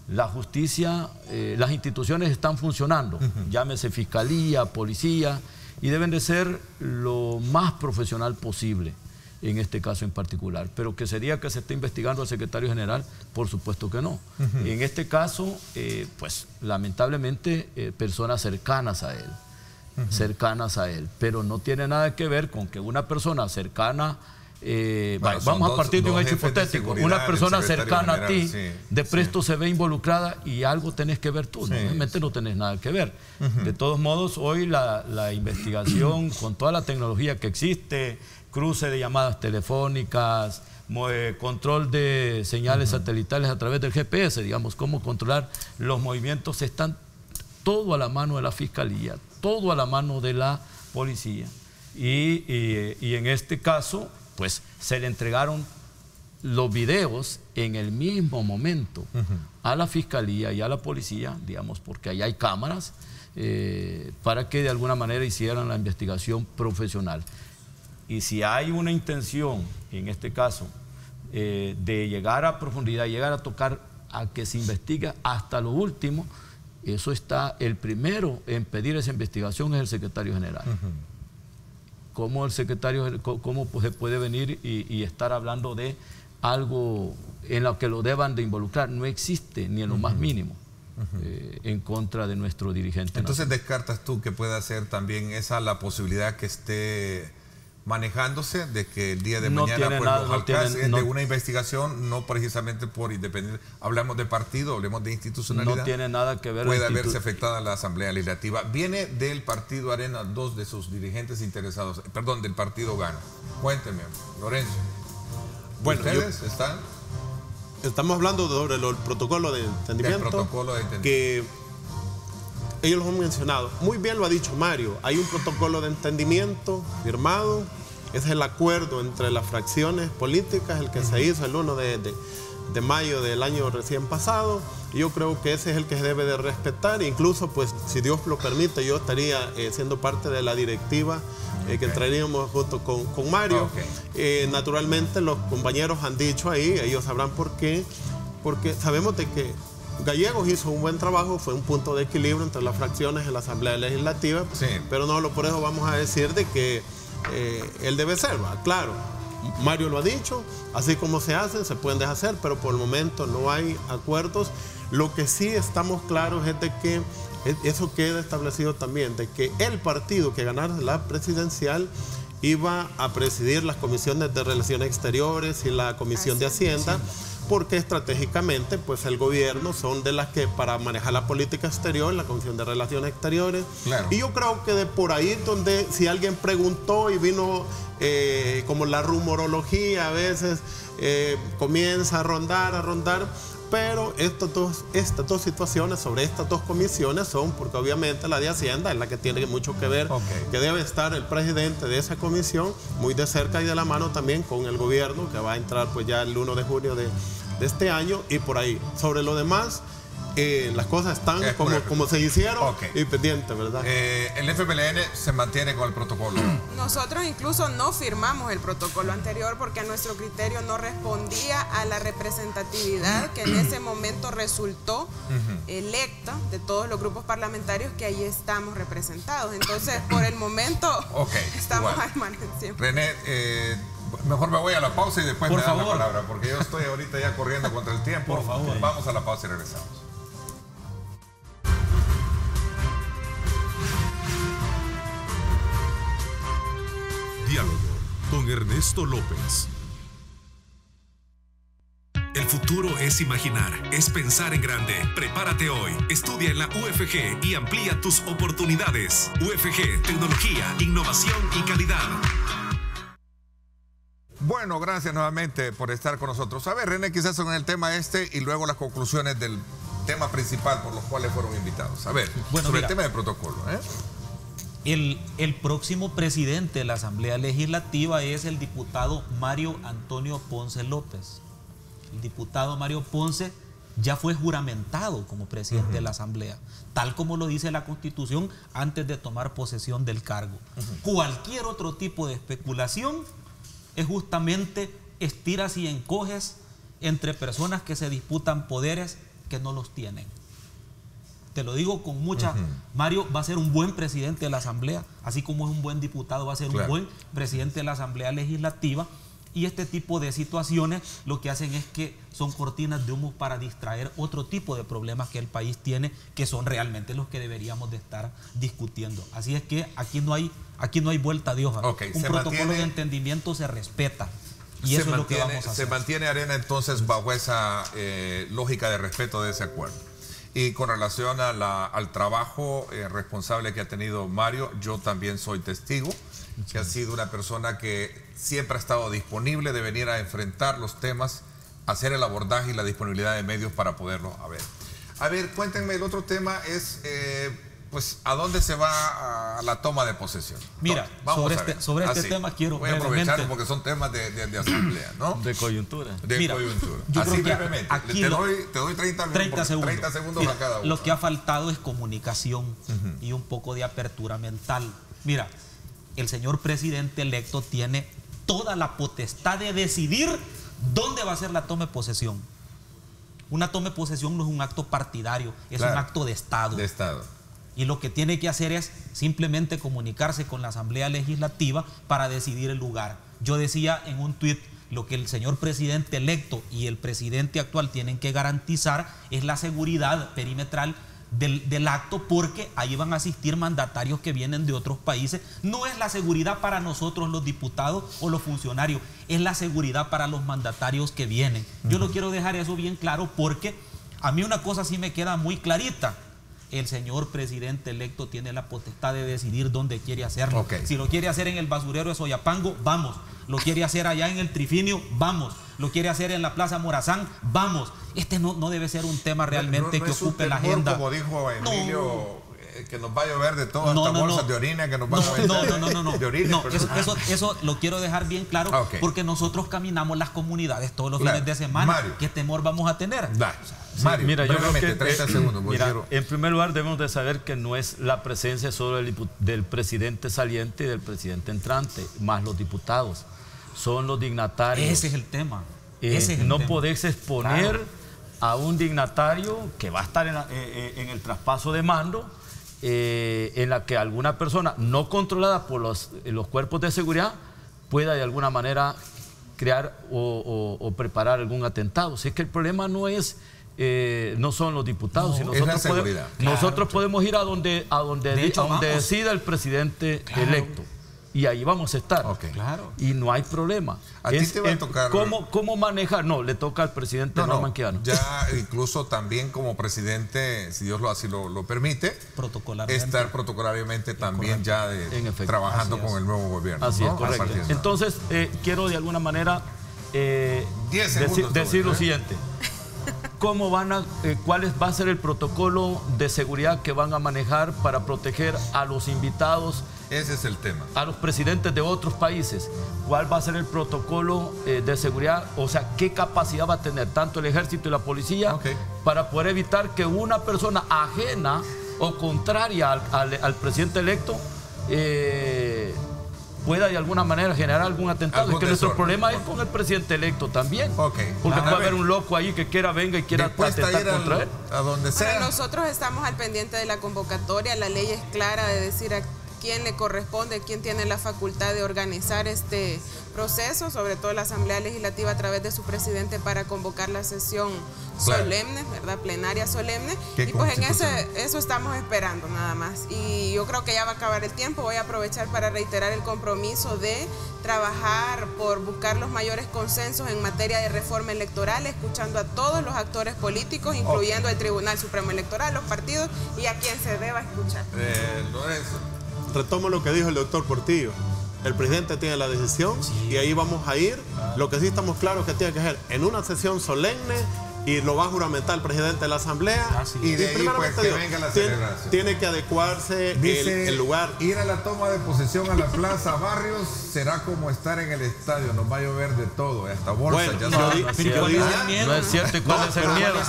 La justicia, las instituciones están funcionando, llámese fiscalía, policía, y deben de ser lo más profesional posible en este caso en particular. Pero que sería que se esté investigando al secretario general, por supuesto que no. En este caso, pues lamentablemente personas cercanas a él, pero no tiene nada que ver con que una persona cercana, vamos a partir de un hecho hipotético, una persona cercana a ti, de presto se ve involucrada y algo tenés que ver tú, realmente no tenés nada que ver. De todos modos, hoy la investigación, con toda la tecnología que existe, cruce de llamadas telefónicas, control de señales satelitales a través del GPS, digamos, cómo controlar los movimientos, están todo a la mano de la Fiscalía, todo a la mano de la Policía. Y en este caso, pues se le entregaron los videos en el mismo momento a la Fiscalía y a la Policía, digamos, porque ahí hay cámaras, para que de alguna manera hicieran la investigación profesional. Y si hay una intención, en este caso, de llegar a profundidad, llegar a tocar, a que se investigue hasta lo último, eso está, el primero en pedir esa investigación es el secretario general. ¿Cómo se puede venir y estar hablando de algo en lo que lo deban de involucrar? No existe ni en lo más mínimo en contra de nuestro dirigente. Entonces descartas tú que pueda ser también esa la posibilidad que esté manejándose de que el día de mañana de una investigación, no precisamente por independencia, hablamos de partido, hablemos de institucionalidad, no tiene nada que ver, puede verse afectada la Asamblea Legislativa. Viene del partido Arena dos de sus dirigentes interesados, perdón, del partido Gana. Cuénteme, Lorenzo. Bueno, ¿ustedes están? Estamos hablando sobre el protocolo de entendimiento, que ellos lo han mencionado. Muy bien lo ha dicho Mario. Hay un protocolo de entendimiento firmado. Es el acuerdo entre las fracciones políticas, el que se hizo el 1 de mayo del año recién pasado. Y yo creo que ese es el que se debe de respetar. Incluso, pues, si Dios lo permite, yo estaría siendo parte de la directiva que entraríamos junto con Mario. Naturalmente, los compañeros han dicho ahí, ellos sabrán por qué. Porque sabemos de que Gallegos hizo un buen trabajo, fue un punto de equilibrio entre las fracciones en la Asamblea Legislativa, pero no por eso vamos a decir de que él debe ser, ¿va? Claro, Mario lo ha dicho, así como se hacen, se pueden deshacer, pero por el momento no hay acuerdos. Lo que sí estamos claros es de que eso queda establecido también, de que el partido que ganara la presidencial iba a presidir las comisiones de Relaciones Exteriores y la Comisión de Hacienda, porque estratégicamente pues el gobierno son de las que para manejar la política exterior, la Comisión de Relaciones Exteriores. Y yo creo que de por ahí donde si alguien preguntó y vino como la rumorología a veces comienza a rondar, pero estas dos situaciones sobre estas dos comisiones son, porque obviamente la de Hacienda es la que tiene mucho que ver, que debe estar el presidente de esa comisión muy de cerca y de la mano también con el gobierno, que va a entrar pues ya el 1 de junio de este año, y por ahí. Sobre lo demás, las cosas están como se hicieron y pendientes, ¿verdad? El FPLN se mantiene con el protocolo. Nosotros incluso no firmamos el protocolo anterior porque a nuestro criterio no respondía a la representatividad que en ese momento resultó electa de todos los grupos parlamentarios que ahí estamos representados. Entonces, por el momento, estamos al margen siempre. René, mejor me voy a la pausa y después me das la palabra, porque yo estoy ahorita ya corriendo contra el tiempo. Por favor. Vamos a la pausa y regresamos. Diálogo con Ernesto López. El futuro es imaginar, es pensar en grande. Prepárate hoy, estudia en la UFG y amplía tus oportunidades. UFG, tecnología, innovación y calidad. Bueno, gracias nuevamente por estar con nosotros. A ver, René, quizás con el tema y luego las conclusiones del tema principal por los cuales fueron invitados. A ver, sobre el tema del protocolo. El próximo presidente de la Asamblea Legislativa es el diputado Mario Antonio Ponce López. El diputado Mario Ponce ya fue juramentado como presidente de la Asamblea, tal como lo dice la Constitución antes de tomar posesión del cargo. Cualquier otro tipo de especulación es justamente estiras y encoges entre personas que se disputan poderes que no los tienen. Te lo digo con mucha... Mario va a ser un buen presidente de la Asamblea, así como es un buen diputado, va a ser un buen presidente de la Asamblea Legislativa. Y este tipo de situaciones lo que hacen es que son cortinas de humo para distraer otro tipo de problemas que el país tiene, que son realmente los que deberíamos de estar discutiendo. Así es que aquí no hay vuelta de hoja. Un protocolo de entendimiento se respeta. Y eso es lo que vamos a hacer. Se mantiene Arena entonces bajo esa lógica de respeto de ese acuerdo. Y con relación al trabajo responsable que ha tenido Mario, yo también soy testigo, que ha sido una persona que siempre ha estado disponible de venir a enfrentar los temas, hacer el abordaje y la disponibilidad de medios para poderlo ver. A ver, cuéntenme, el otro tema es, pues, ¿a dónde se va a la toma de posesión? Mira, sobre este tema quiero... Voy a aprovechar porque son temas de asamblea, ¿no? De coyuntura. Coyuntura. Yo así creo brevemente. Aquí te doy 30 segundos Mira, a cada uno. Lo que ha faltado es comunicación y un poco de apertura mental. Mira, el señor presidente electo tiene toda la potestad de decidir dónde va a ser la toma de posesión. Una toma de posesión no es un acto partidario, es un acto de Estado. De Estado. Y lo que tiene que hacer es simplemente comunicarse con la Asamblea Legislativa para decidir el lugar. Yo decía en un tuit, lo que el señor presidente electo y el presidente actual tienen que garantizar es la seguridad perimetral del acto, porque ahí van a asistir mandatarios que vienen de otros países. No es la seguridad para nosotros los diputados o los funcionarios, es la seguridad para los mandatarios que vienen. Yo lo quiero dejar eso bien claro, porque a mí una cosa sí me queda muy clarita: el señor presidente electo tiene la potestad de decidir dónde quiere hacerlo. Si lo quiere hacer en el basurero de Soyapango, vamos. Lo quiere hacer allá en el Trifinio, vamos. Lo quiere hacer en la Plaza Morazán, vamos. Este no debe ser un tema realmente que ocupe la agenda. Como dijo Emilio, que nos va a llover de todas estas bolsas de orina que nos van a vender. De orina, eso lo quiero dejar bien claro, porque nosotros caminamos las comunidades todos los fines de semana. Mario, ¿qué temor vamos a tener? Mario, mira, yo creo que 30 segundos. En primer lugar, debemos de saber que no es la presencia solo del presidente saliente y del presidente entrante, más los diputados. Son los dignatarios. Ese es el tema. No podés exponer a un dignatario que va a estar en el traspaso de mando, en la que alguna persona no controlada por los cuerpos de seguridad pueda de alguna manera crear o preparar algún atentado. Si es que el problema no es... no son los diputados, sino nosotros podemos ir a donde decida el presidente electo, y ahí vamos a estar. Y no hay problema. A ti te va a tocar... ¿Cómo manejar? No, le toca al presidente Norman Quiano. Ya incluso también como presidente, si Dios así lo permite, estar protocolariamente también ya trabajando con el nuevo gobierno. Así es, correcto. Entonces, quiero de alguna manera decir lo siguiente. ¿Cuál va a ser el protocolo de seguridad que van a manejar para proteger a los invitados Ese es el tema. A los presidentes de otros países, ¿cuál va a ser el protocolo de seguridad? O sea, ¿qué capacidad va a tener tanto el ejército y la policía para poder evitar que una persona ajena o contraria al presidente electo pueda de alguna manera generar algún atentado? Es que nuestro problema es con el presidente electo también. Porque puede haber un loco ahí que venga y quiera atentar contra él. A donde sea. Bueno, nosotros estamos al pendiente de la convocatoria. La ley es clara de decir a quién le corresponde, quién tiene la facultad de organizar este proceso, sobre todo la Asamblea Legislativa a través de su presidente para convocar la sesión solemne, ¿verdad? Plenaria solemne. Y pues en eso estamos esperando nada más. Y yo creo que ya va a acabar el tiempo. Voy a aprovechar para reiterar el compromiso de trabajar por buscar los mayores consensos en materia de reforma electoral, escuchando a todos los actores políticos, incluyendo el Tribunal Supremo Electoral, los partidos y a quien se deba escuchar. Lorenzo. Retomo lo que dijo el doctor Portillo. El presidente tiene la decisión y ahí vamos a ir. Lo que sí estamos claros que tiene que ser en una sesión solemne y lo va a juramentar el presidente de la Asamblea. Y de ahí pues que venga la celebración. Tiene que adecuarse el lugar. Ir a la toma de posesión a la Plaza Barrios será como estar en el estadio. Nos va a llover de todo, hasta bolsas. No es cierto. ¿Cuál es el miedo?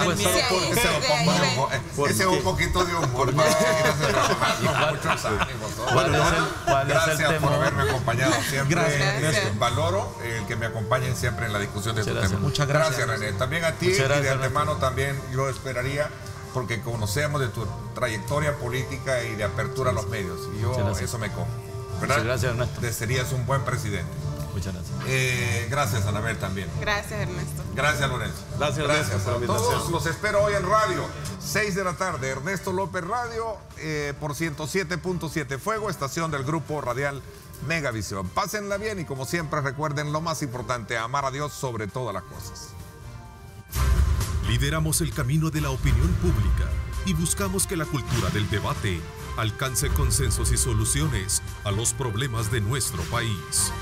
Ese es un poquito de humor. Gracias por haberme acompañado siempre. Gracias. Valoro el que me acompañen siempre en la discusión de estos temas. Muchas gracias. Gracias, René. También a ti. De antemano también yo esperaría, porque conocemos de tu trayectoria política y de apertura a los medios, y yo eso me como, ¿verdad? Muchas gracias, Ernesto. Serías un buen presidente. Muchas gracias. Gracias, Anabel, también. Gracias, Ernesto. Gracias, Lorenzo. Gracias a todos. Los espero hoy en radio, 6 de la tarde, Ernesto López Radio, por 107.7 Fuego, estación del grupo radial Megavisión. Pásenla bien y como siempre recuerden lo más importante, amar a Dios sobre todas las cosas. Lideramos el camino de la opinión pública y buscamos que la cultura del debate alcance consensos y soluciones a los problemas de nuestro país.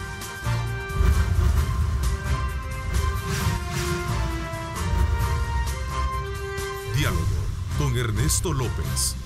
Diálogo con Ernesto López.